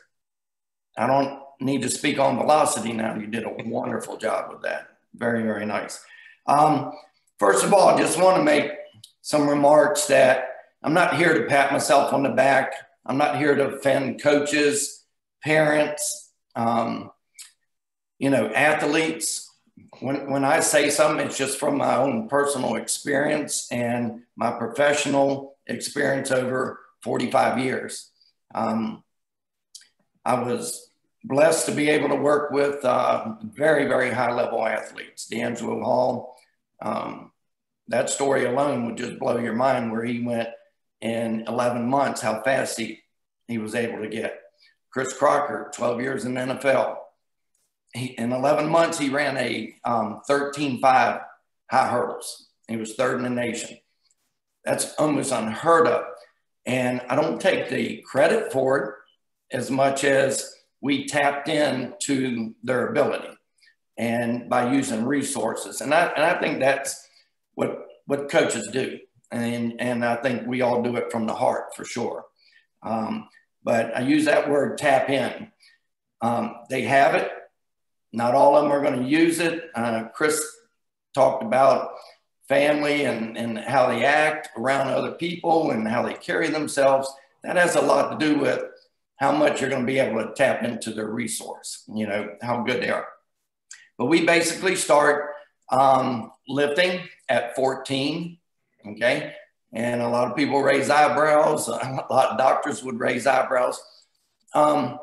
I don't need to speak on velocity now. You did a wonderful job with that. Very, very nice. First of all, I just want to make some remarks that I'm not here to pat myself on the back. I'm not here to offend coaches, parents, athletes. When I say something, it's just from my own personal experience and my professional experience over 45 years. I was blessed to be able to work with very, very high level athletes. D'Angelo Hall, that story alone would just blow your mind, where he went in 11 months, how fast he was able to get. Chris Crocker, 12 years in the NFL. In 11 months, he ran a 13.5 high hurdles. He was third in the nation. That's almost unheard of. And I don't take the credit for it as much as we tapped into their ability and by using resources. And I think that's what coaches do. And I think we all do it from the heart for sure. But I use that word tap in. They have it. Not all of them are going to use it. Chris talked about family and how they act around other people and how they carry themselves. That has a lot to do with how much you're going to be able to tap into their resource, how good they are. But we basically start lifting at 14, okay? And a lot of people raise eyebrows. A lot of doctors would raise eyebrows. I'm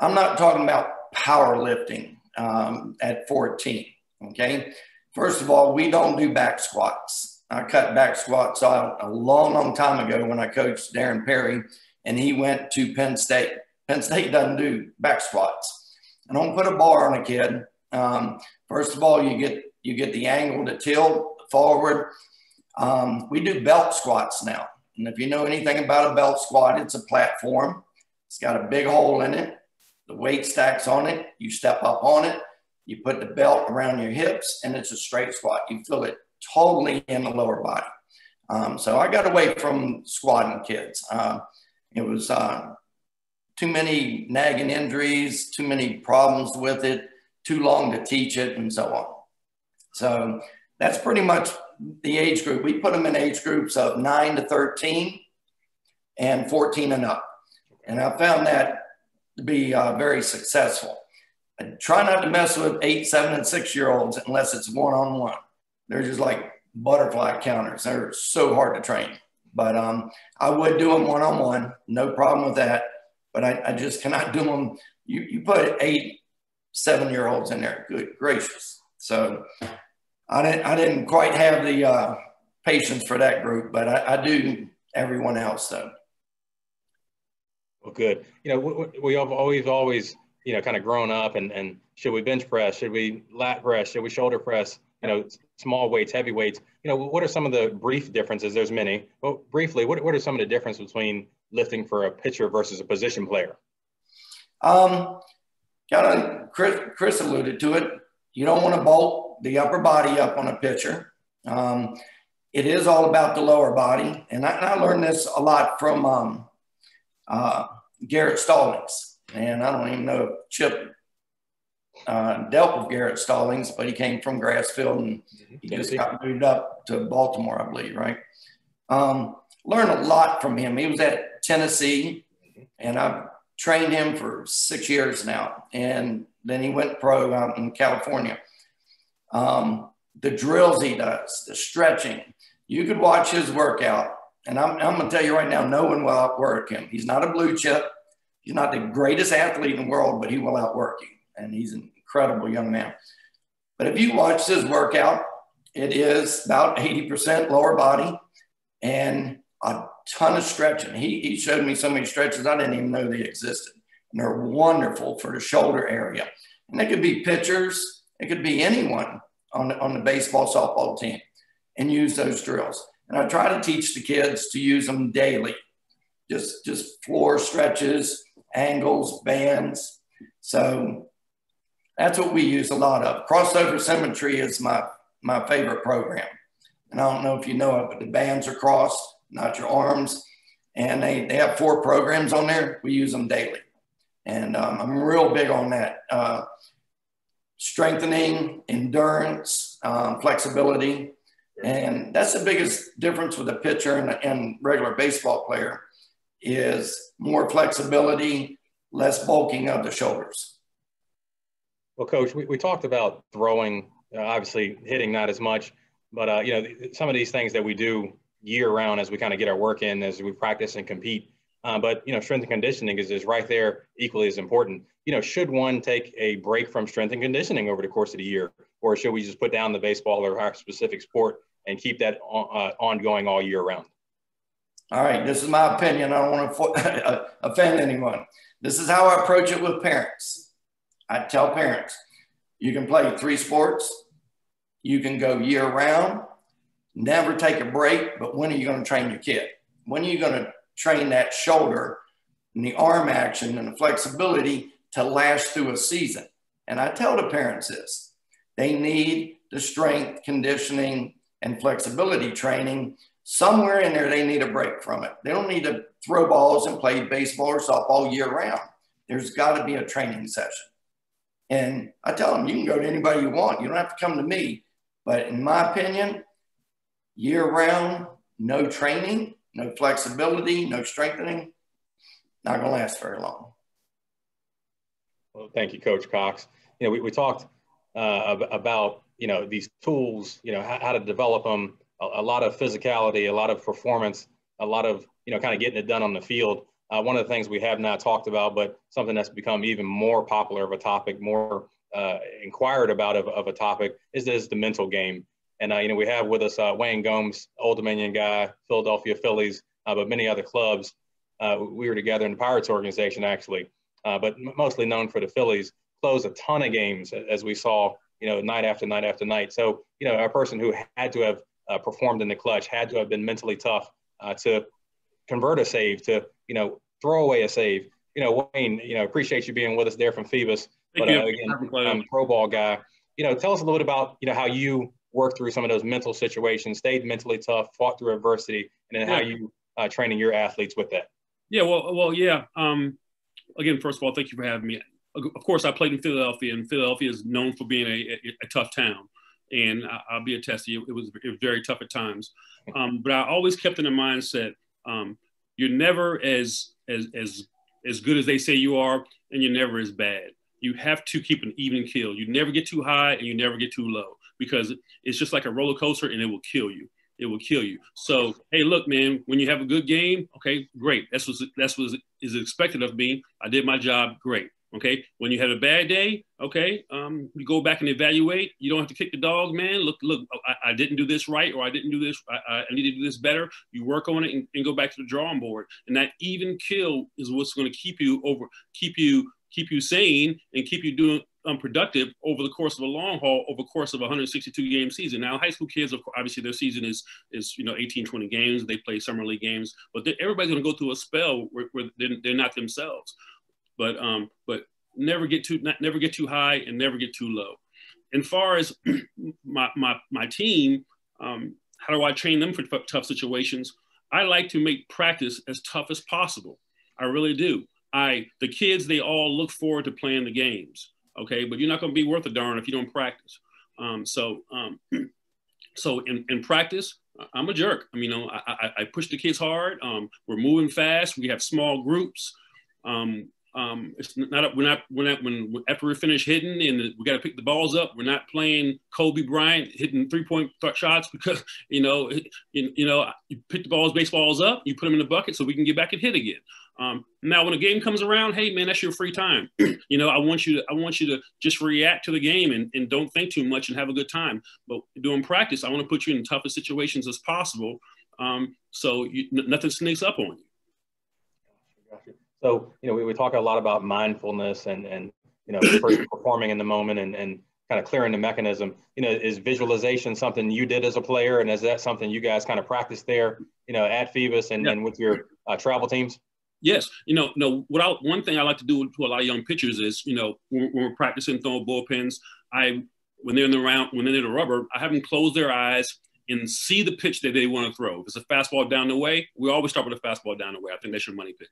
not talking about powerlifting at 14, okay? First of all, we don't do back squats. I cut back squats out a long, long time ago when I coached Darren Perry, and he went to Penn State. Penn State doesn't do back squats. I don't put a bar on a kid. First of all, you get the angle to tilt forward. We do belt squats now. And if you know anything about a belt squat, it's a platform. It's got a big hole in it. The weight stacks on it. You step up on it. You put the belt around your hips, and it's a straight squat. You feel it totally in the lower body. So I got away from squatting kids. It was too many nagging injuries, too many problems with it, too long to teach it, and so on. So that's pretty much the age group. We put them in age groups of 9 to 13 and 14 and up. And I found that to be very successful. I try not to mess with 8, 7, and 6-year-olds unless it's one-on-one. They're just like butterfly counters. They're so hard to train. But I would do them one-on-one, no problem with that. But I just cannot do them. You put 8, 7-year-olds in there, good gracious. So I didn't quite have the patience for that group, but I do everyone else though. Well, good. We have always, kind of grown up and should we bench press? Should we lat press? Should we shoulder press? Small weights, heavy weights. What are some of the brief differences? There's many. Well, briefly, what are some of the differences between lifting for a pitcher versus a position player? Chris alluded to it. You don't want to bolt the upper body up on a pitcher. It is all about the lower body. And I learned this a lot from Garrett Stallings. And I don't even know if Chip dealt with Garrett Stallings, but he came from Grassfield and he just got moved up to Baltimore, I believe, right? Learned a lot from him. He was at Tennessee, and I've trained him for 6 years now. And then he went pro out in California. The drills he does, the stretching, you could watch his workout. And I'm going to tell you right now, no one will outwork him. He's not a blue chip. He's not the greatest athlete in the world, but he will outwork you. And he's an incredible young man. But if you watch his workout, it is about 80% lower body and a ton of stretching. He showed me so many stretches I didn't even know they existed. And they're wonderful for the shoulder area. And it could be pitchers. It could be anyone on the baseball, softball team, and use those drills. And I try to teach the kids to use them daily. Just floor stretches, angles, bands. So that's what we use a lot of. Crossover symmetry is my favorite program. And I don't know if you know it, but the bands are crossed, not your arms. And they have 4 programs on there. We use them daily. And I'm real big on that. Strengthening, endurance, flexibility. And that's the biggest difference with a pitcher and regular baseball player is more flexibility, less bulking of the shoulders. Well, Coach, we talked about throwing, obviously hitting not as much, but you know, some of these things that we do year round as we kind of get our work in, as we practice and compete. But, you know, strength and conditioning is right there equally as important. You know, should one take a break from strength and conditioning over the course of the year, or should we just put down the baseball or our specific sport and keep that ongoing all year round? All right, this is my opinion. I don't want to offend anyone. This is how I approach it with parents. I tell parents, you can play 3 sports, you can go year round, never take a break, but when are you going to train your kid? When are you going to train that shoulder and the arm action and the flexibility to last through a season? And I tell the parents this, they need the strength, conditioning, and flexibility training. Somewhere in there, they need a break from it. They don't need to throw balls and play baseball or softball year round. There's got to be a training session. And I tell them, you can go to anybody you want. You don't have to come to me. But in my opinion, year round, no training, no flexibility, no strengthening, not going to last very long. Well, thank you, Coach Cox. You know, we talked about, you know, these tools, you know, how to develop them, a lot of physicality, a lot of performance, a lot of, you know, kind of getting it done on the field. One of the things we have not talked about, but something that's become even more popular of a topic, more inquired about of a topic, is the mental game. And, you know, we have with us Wayne Gomes, Old Dominion guy, Philadelphia Phillies, but many other clubs. We were together in the Pirates organization, actually, but mostly known for the Phillies, closed a ton of games, as we saw, you know, night after night after night. So, you know, a person who had to have performed in the clutch, had to have been mentally tough to convert a save, to, you know, throw away a save. You know, Wayne, you know, appreciate you being with us there from Phoebus. But again, I'm a pro ball guy. You know, tell us a little bit about, you know, how you worked through some of those mental situations, stayed mentally tough, fought through adversity, and then how you training your athletes with that. Yeah, well, yeah. Again, first of all, thank you for having me. Of course, I played in Philadelphia, and Philadelphia is known for being a tough town. And I'll be attest to you, it was very tough at times. But I always kept in the mindset, you're never as good as they say you are, and you're never as bad. You have to keep an even keel. You never get too high and you never get too low, because it's just like a roller coaster and it will kill you. It will kill you. So, hey, look, man, when you have a good game, okay, great. That's what is expected of me. I did my job, great. Okay, when you have a bad day, okay, you go back and evaluate. You don't have to kick the dog, man. Look, I didn't do this right, or I didn't do this. I need to do this better. You work on it and go back to the drawing board. And that even kill is what's going to keep you sane and keep you doing productive over the course of a long haul, over the course of a 162 game season. Now, high school kids, obviously their season is 18, 20 games. They play summer league games, but everybody's going to go through a spell where they're not themselves. But never get too high and never get too low. And far as my team, how do I train them for tough situations? I like to make practice as tough as possible. I really do. The kids, they all look forward to playing the games. Okay, but you're not going to be worth a darn if you don't practice. So in practice, I'm a jerk. I mean, I push the kids hard. We're moving fast. We have small groups. It's not when after we finish hitting and we got to pick the balls up, we're not playing Kobe Bryant hitting 3-point shots, because you pick the baseballs up, you put them in the bucket so we can get back and hit again. Now when a game comes around, hey man, that's your free time. I want you to just react to the game and don't think too much and have a good time. But doing practice, I want to put you in the toughest situations as possible, so nothing sneaks up on you. Gotcha. So, we talk a lot about mindfulness and performing in the moment and kind of clearing the mechanism. Is visualization something you did as a player, and is that something you guys kind of practice there, at Phoebus and with your travel teams? Yes. One thing I like to do to a lot of young pitchers is, when we're practicing throwing bullpens, when they're in the rubber, I have them close their eyes and see the pitch that they want to throw. If it's a fastball down the way, we always start with a fastball down the way. I think that's your money pick.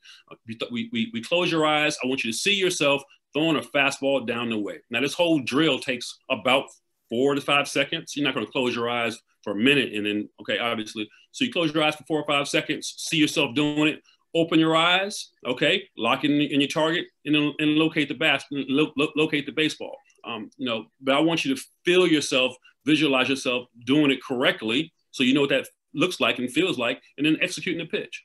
We close your eyes. I want you to see yourself throwing a fastball down the way. Now, this whole drill takes about 4 to 5 seconds. You're not going to close your eyes for a minute and then, okay, obviously. So you close your eyes for 4 or 5 seconds, see yourself doing it, open your eyes, okay, lock in your target, and locate the baseball. But I want you to feel yourself, visualize yourself doing it correctly so you know what that looks like and feels like, and then executing the pitch.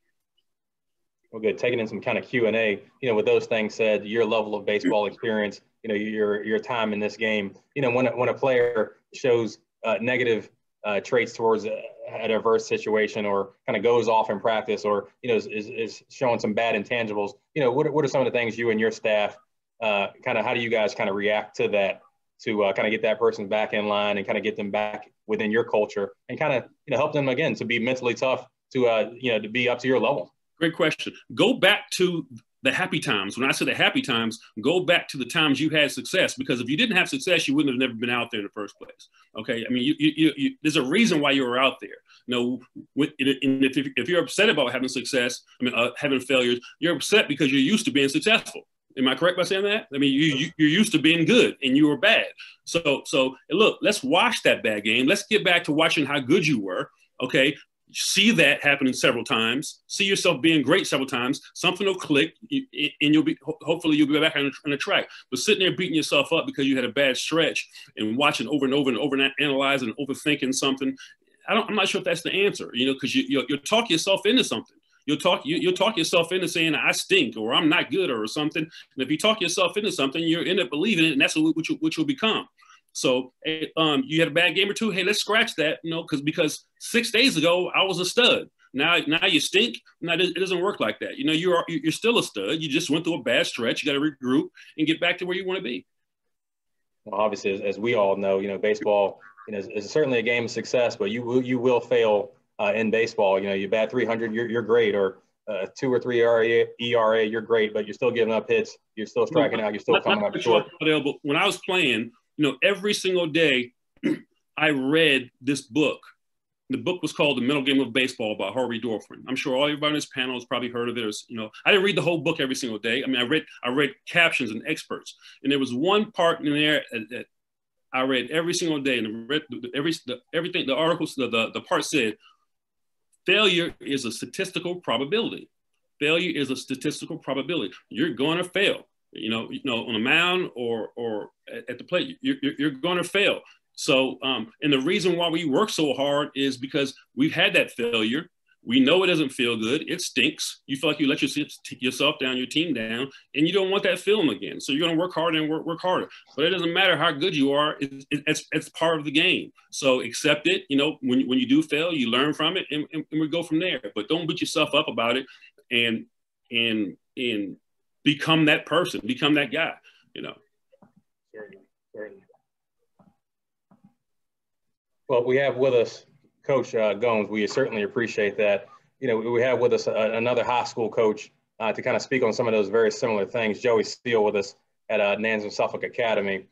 Well, good. Taking in some kind of Q&A, with those things said, your level of baseball experience, your time in this game, when a player shows negative traits towards an adverse situation, or kind of goes off in practice, or, is showing some bad intangibles, what are some of the things you and your staff, how do you guys kind of react to that, to kind of get that person back in line and kind of get them back within your culture and kind of, help them again to be mentally tough to be up to your level? Great question. Go back to the happy times. When I say the happy times, go back to the times you had success, because if you didn't have success, you wouldn't have never been out there in the first place. Okay. I mean, there's a reason why you were out there. If you're upset about having success, having failures, you're upset because you're used to being successful. Am I correct by saying that? I mean, you're used to being good and you were bad. So look, let's watch that bad game. Let's get back to watching how good you were. Okay. See that happening several times. See yourself being great several times. Something will click, and hopefully you'll be back on the track. But sitting there beating yourself up because you had a bad stretch and watching over and over and over and analyzing and overthinking something, I'm not sure if that's the answer. Because you'll talk yourself into something. You'll talk yourself into saying I stink or I'm not good or something. And if you talk yourself into something, you end up believing it, and that's what you'll become. So you had a bad game or two. Hey, let's scratch that, because 6 days ago I was a stud. Now you stink. Now it doesn't work like that. You're still a stud. You just went through a bad stretch. You got to regroup and get back to where you want to be. Well, obviously, as we all know, baseball is certainly a game of success, but you will fail in baseball. You bat 300, you're great, or 2 or 3 ERA, you're great, but you're still giving up hits. You're still striking out. You're still coming up short. But when I was playing, every single day I read this book. The book was called The Mental Game of Baseball by Harvey Dorfman. I'm sure everybody on this panel has probably heard of it. I didn't read the whole book every single day. I mean, I read captions and experts, and there was one part in there that I read every single day, and everything, the articles, the part said, failure is a statistical probability. Failure is a statistical probability. You're going to fail. On a mound or at the plate, you're going to fail. So, and the reason why we work so hard is because we've had that failure. We know it doesn't feel good. It stinks. You feel like you let yourself down, your team down, and you don't want that feeling again. So you're going to work harder and work harder. But it doesn't matter how good you are. It's part of the game. So accept it. When you do fail, you learn from it, and we go from there. But don't beat yourself up about it, and become that person, become that guy, Certainly. Well, we have with us Coach Gomes. We certainly appreciate that. We have with us another high school coach to kind of speak on some of those very similar things. Joey Steele with us at Nansemond-Suffolk Academy.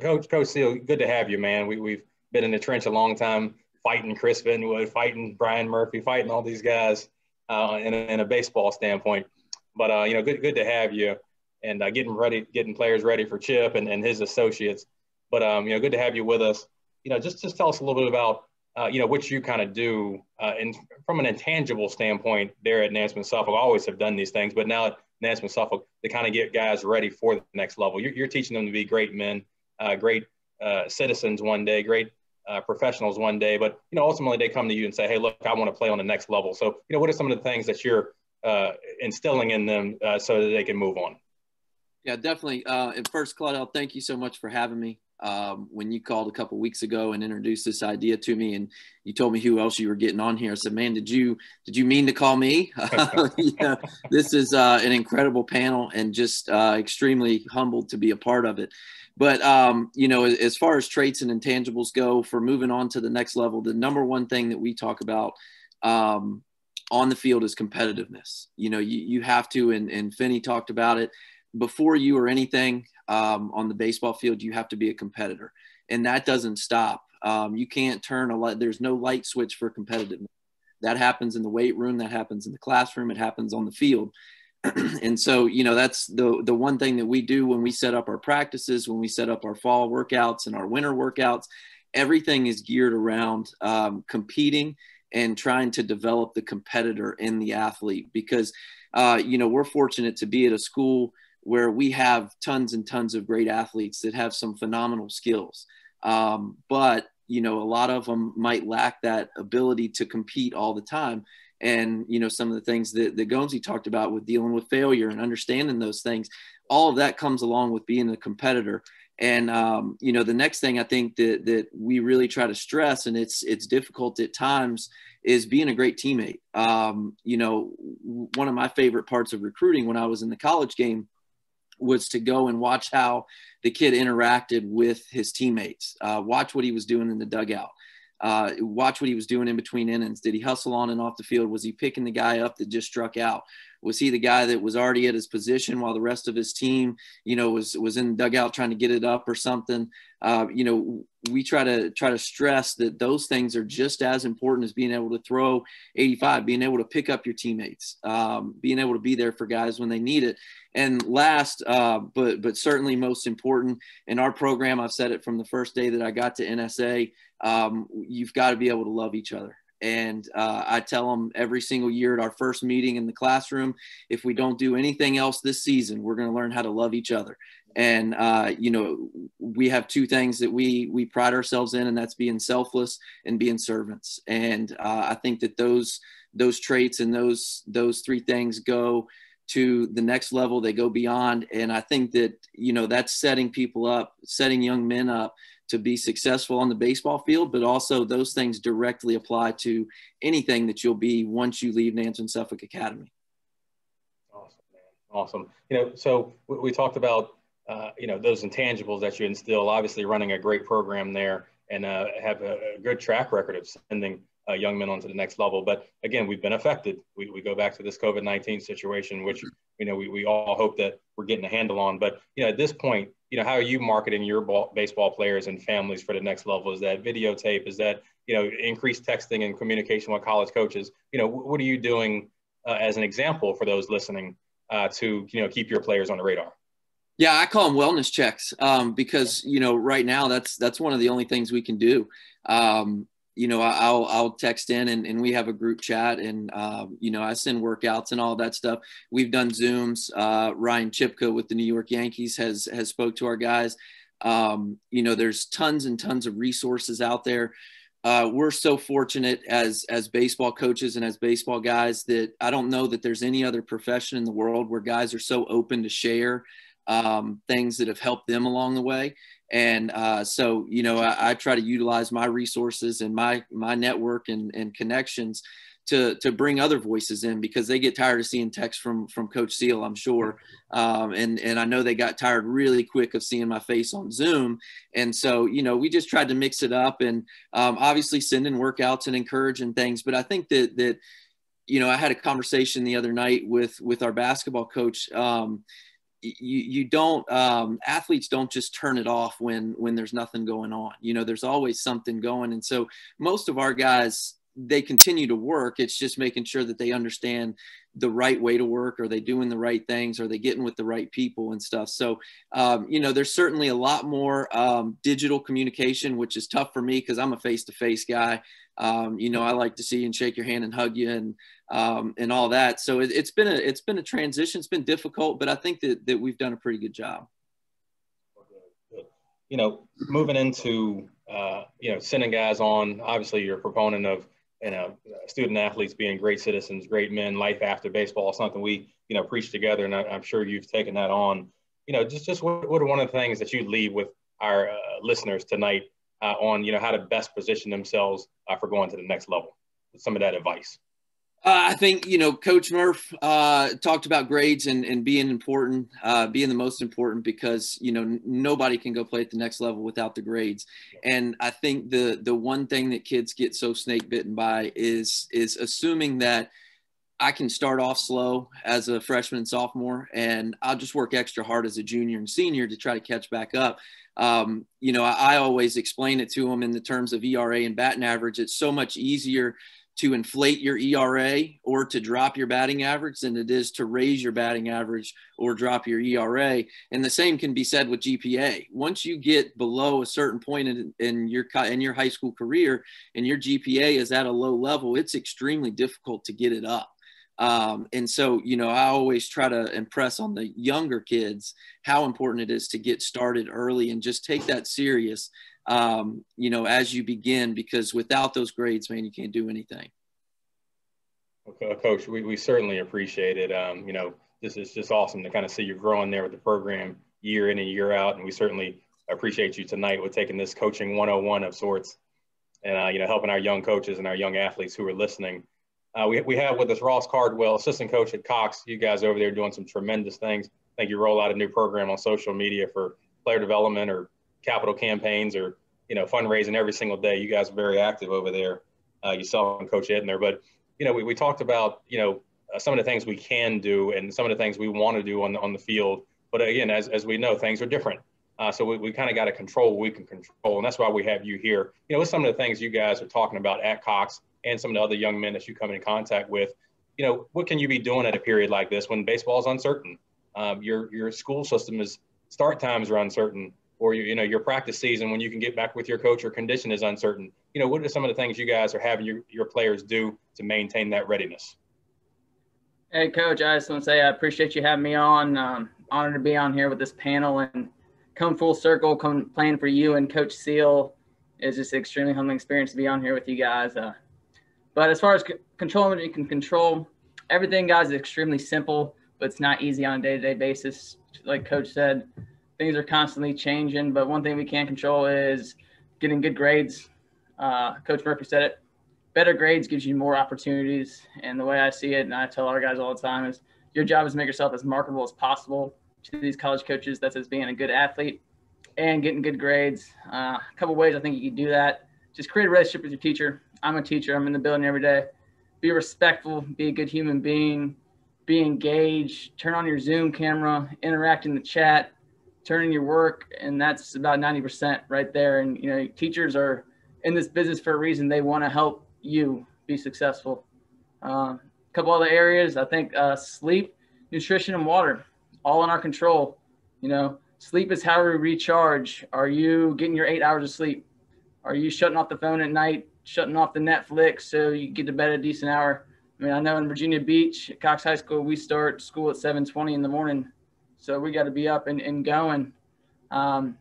Coach Steele, good to have you, man. We've been in the trench a long time, fighting Chris Finwood, fighting Brian Murphy, fighting all these guys in a baseball standpoint. But, good to have you, and getting players ready for Chip and his associates. But, good to have you with us. Just tell us a little bit about, what you kind of do from an intangible standpoint there at Nansemond-Suffolk. I always have done these things, but now at Nansemond-Suffolk, to kind of get guys ready for the next level. You're teaching them to be great men, great citizens one day, great professionals one day. But, ultimately they come to you and say, hey, look, I want to play on the next level. So, what are some of the things that you're instilling in them so that they can move on? Yeah, definitely. At first, Claudell, thank you so much for having me. When you called a couple of weeks ago and introduced this idea to me, and you told me who else you were getting on here, I said, man, did you mean to call me? This is an incredible panel, and just extremely humbled to be a part of it. But, as far as traits and intangibles go for moving on to the next level, the number one thing that we talk about on the field is competitiveness. You have to, and Finney talked about it, before you or anything on the baseball field, you have to be a competitor. And that doesn't stop You can't turn a light. There's no light switch for competitiveness. That happens in the weight room. That happens in the classroom. It happens on the field. And so, you know, that's the one thing that we do when we set up our practices, when we set up our fall workouts and our winter workouts. Everything is geared around competing and trying to develop the competitor in the athlete, because, you know, we're fortunate to be at a school where we have tons and tons of great athletes that have some phenomenal skills. But, you know, a lot of them might lack that ability to compete all the time. And, you know, some of the things that Gomes talked about with dealing with failure and understanding those things, all of that comes along with being a competitor. And, you know, the next thing I think that we really try to stress, and it's difficult at times, is being a great teammate. You know, one of my favorite parts of recruiting when I was in the college game was to go and watch how the kid interacted with his teammates, watch what he was doing in the dugout. Watch what he was doing in between innings. Did he hustle on and off the field? Was he picking the guy up that just struck out? Was he the guy that was already at his position while the rest of his team, you know, was in the dugout trying to get it up or something? You know, we try to stress that those things are just as important as being able to throw 85, being able to pick up your teammates, being able to be there for guys when they need it. And last, but certainly most important in our program, I've said it from the first day that I got to NSA, you've got to be able to love each other. And I tell them every single year at our first meeting in the classroom, if we don't do anything else this season, we're going to learn how to love each other. And, you know, we have two things that we pride ourselves in, and that's being selfless and being servants. And I think that those traits and those three things go to the next level. They go beyond. And I think that, you know, that's setting people up, setting young men up to be successful on the baseball field, but also those things directly apply to anything that you'll be once you leave Nansemond-Suffolk Academy. Awesome, man. Awesome. You know, so we talked about, you know, those intangibles that you instill, obviously running a great program there and have a good track record of sending young men onto the next level. But again, we've been affected. We go back to this COVID-19 situation, which, you know, we all hope that we're getting a handle on. But, you know, at this point, you know, how are you marketing your baseball players and families for the next level? Is that videotape? Is that, you know, increased texting and communication with college coaches? You know, what are you doing as an example for those listening to, you know, keep your players on the radar? Yeah, I call them wellness checks because, you know, right now that's one of the only things we can do. You know, I'll text in and we have a group chat and, you know, I send workouts and all that stuff. We've done Zooms. Ryan Chipka with the New York Yankees has spoke to our guys. You know, there's tons and tons of resources out there. We're so fortunate as baseball coaches and as baseball guys that I don't know that there's any other profession in the world where guys are so open to share things that have helped them along the way. And so, you know, I try to utilize my resources and my network and connections to bring other voices in, because they get tired of seeing text from Coach Seal, I'm sure. And I know they got tired really quick of seeing my face on Zoom. And so, you know, we just tried to mix it up and obviously sending workouts and encouraging things. But I think that, you know, I had a conversation the other night with our basketball coach. You don't athletes don't just turn it off when there's nothing going on. You know, there's always something going. And so most of our guys, they continue to work. It's just making sure that they understand the right way to work. Are they doing the right things? Are they getting with the right people and stuff? So, you know, there's certainly a lot more digital communication, which is tough for me because I'm a face-to-face guy. You know, I like to see and shake your hand and hug you and all that. So it's been a transition. It's been difficult, but I think that we've done a pretty good job. You know, moving into, you know, sending guys on, obviously you're a proponent of, you know, student athletes being great citizens, great men, life after baseball, something we, you know, preach together. And I'm sure you've taken that on. You know, just what are one of the things that you leave with our listeners tonight on, you know, how to best position themselves for going to the next level with some of that advice? I think, you know, Coach Murph talked about grades and being important, being the most important, because, you know, nobody can go play at the next level without the grades. And I think the one thing that kids get so snake bitten by is assuming that I can start off slow as a freshman and sophomore, and I'll just work extra hard as a junior and senior to try to catch back up. You know, I always explain it to them in the terms of ERA and batting average. It's so much easier to inflate your ERA or to drop your batting average than it is to raise your batting average or drop your ERA. And the same can be said with GPA. Once you get below a certain point in your high school career and your GPA is at a low level, it's extremely difficult to get it up. And so, you know, I always try to impress on the younger kids how important it is to get started early and just take that serious, you know, as you begin, because without those grades, man, you can't do anything. Okay, Coach, we certainly appreciate it. You know, this is just awesome to kind of see you growing there with the program year in and year out. And we certainly appreciate you tonight with taking this coaching 101 of sorts and, you know, helping our young coaches and our young athletes who are listening. We have with us Ross Cardwell, assistant coach at Cox. You guys over there doing some tremendous things. I think you roll out a new program on social media for player development or capital campaigns or, you know, fundraising every single day. You guys are very active over there. You saw Coach Ed in there. But, you know, we talked about, you know, some of the things we can do and some of the things we want to do on the field. But, again, as we know, things are different. So we kind of got to control what we can control. And that's why we have you here. You know, with some of the things you guys are talking about at Cox and some of the other young men that you come in contact with, you know, what can you be doing at a period like this when baseball is uncertain? Your school system start times are uncertain, or you know, your practice season when you can get back with your coach or condition is uncertain. You know, what are some of the things you guys are having your players do to maintain that readiness? Hey, Coach, I just want to say I appreciate you having me on. Honored to be on here with this panel and come full circle, playing for you and Coach Seal. It's just an extremely humbling experience to be on here with you guys. But as far as controlling what you can control, everything, guys, is extremely simple, but it's not easy on a day-to-day basis. Like Coach said, things are constantly changing, but one thing we can control is getting good grades. Coach Murphy said it. Better grades gives you more opportunities, and the way I see it, and I tell our guys all the time, is your job is to make yourself as marketable as possible to these college coaches. That's as being a good athlete and getting good grades. A couple ways I think you can do that. Just create a relationship with your teacher. I'm a teacher. I'm in the building every day. Be respectful. Be a good human being. Be engaged. Turn on your Zoom camera. Interact in the chat. Turn in your work, and that's about 90% right there. And, you know, teachers are in this business for a reason. They want to help you be successful. A couple other areas, I think sleep, nutrition, and water, all in our control. You know, sleep is how we recharge. Are you getting your 8 hours of sleep? Are you shutting off the phone at night, shutting off the Netflix so you get to bed at a decent hour? I mean, I know in Virginia Beach at Cox High School, we start school at 7:20 in the morning. So we got to be up and going. Are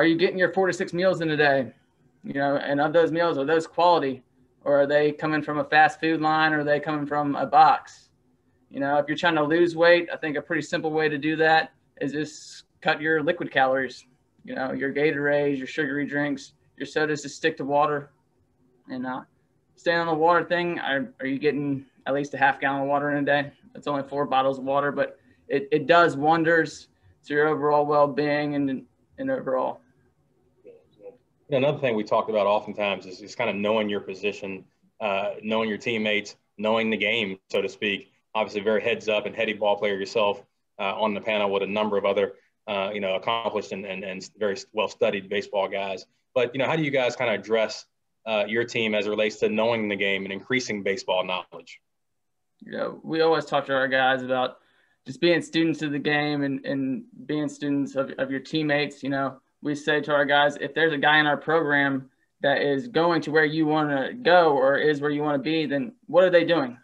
you getting your 4 to 6 meals in a day? You know, and of those meals, are those quality? Or are they coming from a fast food line, or are they coming from a box? You know, if you're trying to lose weight, I think a pretty simple way to do that is just cut your liquid calories. You know, your Gatorades, your sugary drinks, your sodas, just stick to water. And staying on the water thing, are you getting at least a half gallon of water in a day? That's only 4 bottles of water, but it does wonders to your overall well-being and overall. Another thing we talked about oftentimes is kind of knowing your position, knowing your teammates, knowing the game, so to speak. Obviously, very heads up and heady ball player yourself on the panel with a number of other, you know, accomplished and very well-studied baseball guys. But, you know, how do you guys kind of address your team as it relates to knowing the game and increasing baseball knowledge? You know, we always talk to our guys about just being students of the game and being students of your teammates. You know, we say to our guys, if there's a guy in our program that is going to where you want to go or is where you want to be, then what are they doing?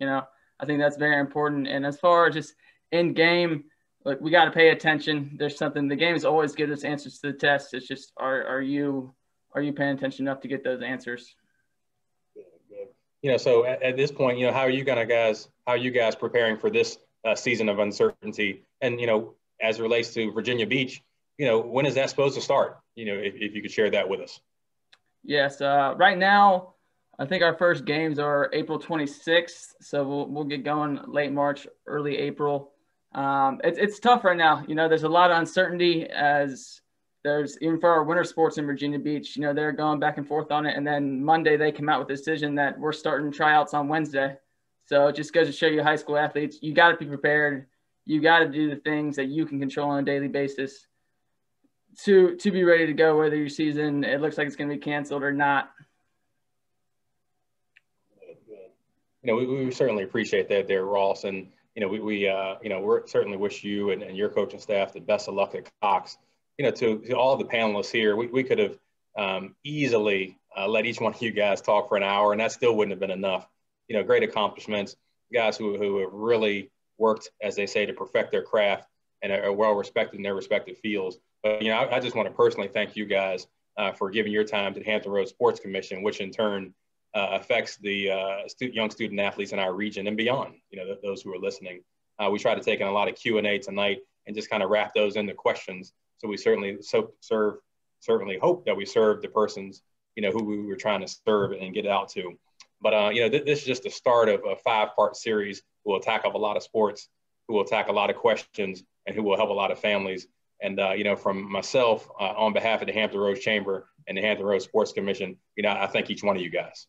You know, I think that's very important. And as far as just in game, like, we got to pay attention. There's something, the game is always gives us answers to the test. It's just, are you paying attention enough to get those answers? Good. You know, so at this point, you know, how are you guys preparing for this season of uncertainty? And, you know, as it relates to Virginia Beach, you know, when is that supposed to start? You know, if you could share that with us. Yes. Right now, I think our first games are April 26th. So we'll get going late March, early April. It's tough right now. You know, there's a lot of uncertainty as there's, even for our winter sports in Virginia Beach, you know, they're going back and forth on it. And then Monday they come out with a decision that we're starting tryouts on Wednesday. So it just goes to show you high school athletes, you got to be prepared. You got to do the things that you can control on a daily basis to be ready to go, whether your season, it looks like it's going to be canceled or not. You know, we certainly appreciate that there, Ross. And, you know, we certainly wish you and your coaching staff the best of luck at Cox. You know, to all the panelists here, we could have easily let each one of you guys talk for an hour, and that still wouldn't have been enough. You know, great accomplishments, guys who have really worked, as they say, to perfect their craft and are well respected in their respective fields. But, you know, I just want to personally thank you guys for giving your time to the Hampton Roads Sports Commission, which in turn affects the young student athletes in our region and beyond, you know, those who are listening. We try to take in a lot of Q&A tonight and just kind of wrap those into questions. So we certainly hope that we serve the persons, you know, who we were trying to serve and get out to. But, you know, this is just the start of a 5-part series who will tackle a lot of sports, who will tackle a lot of questions, and who will help a lot of families. And, you know, from myself, on behalf of the Hampton Roads Chamber and the Hampton Roads Sports Commission, you know, I thank each one of you guys.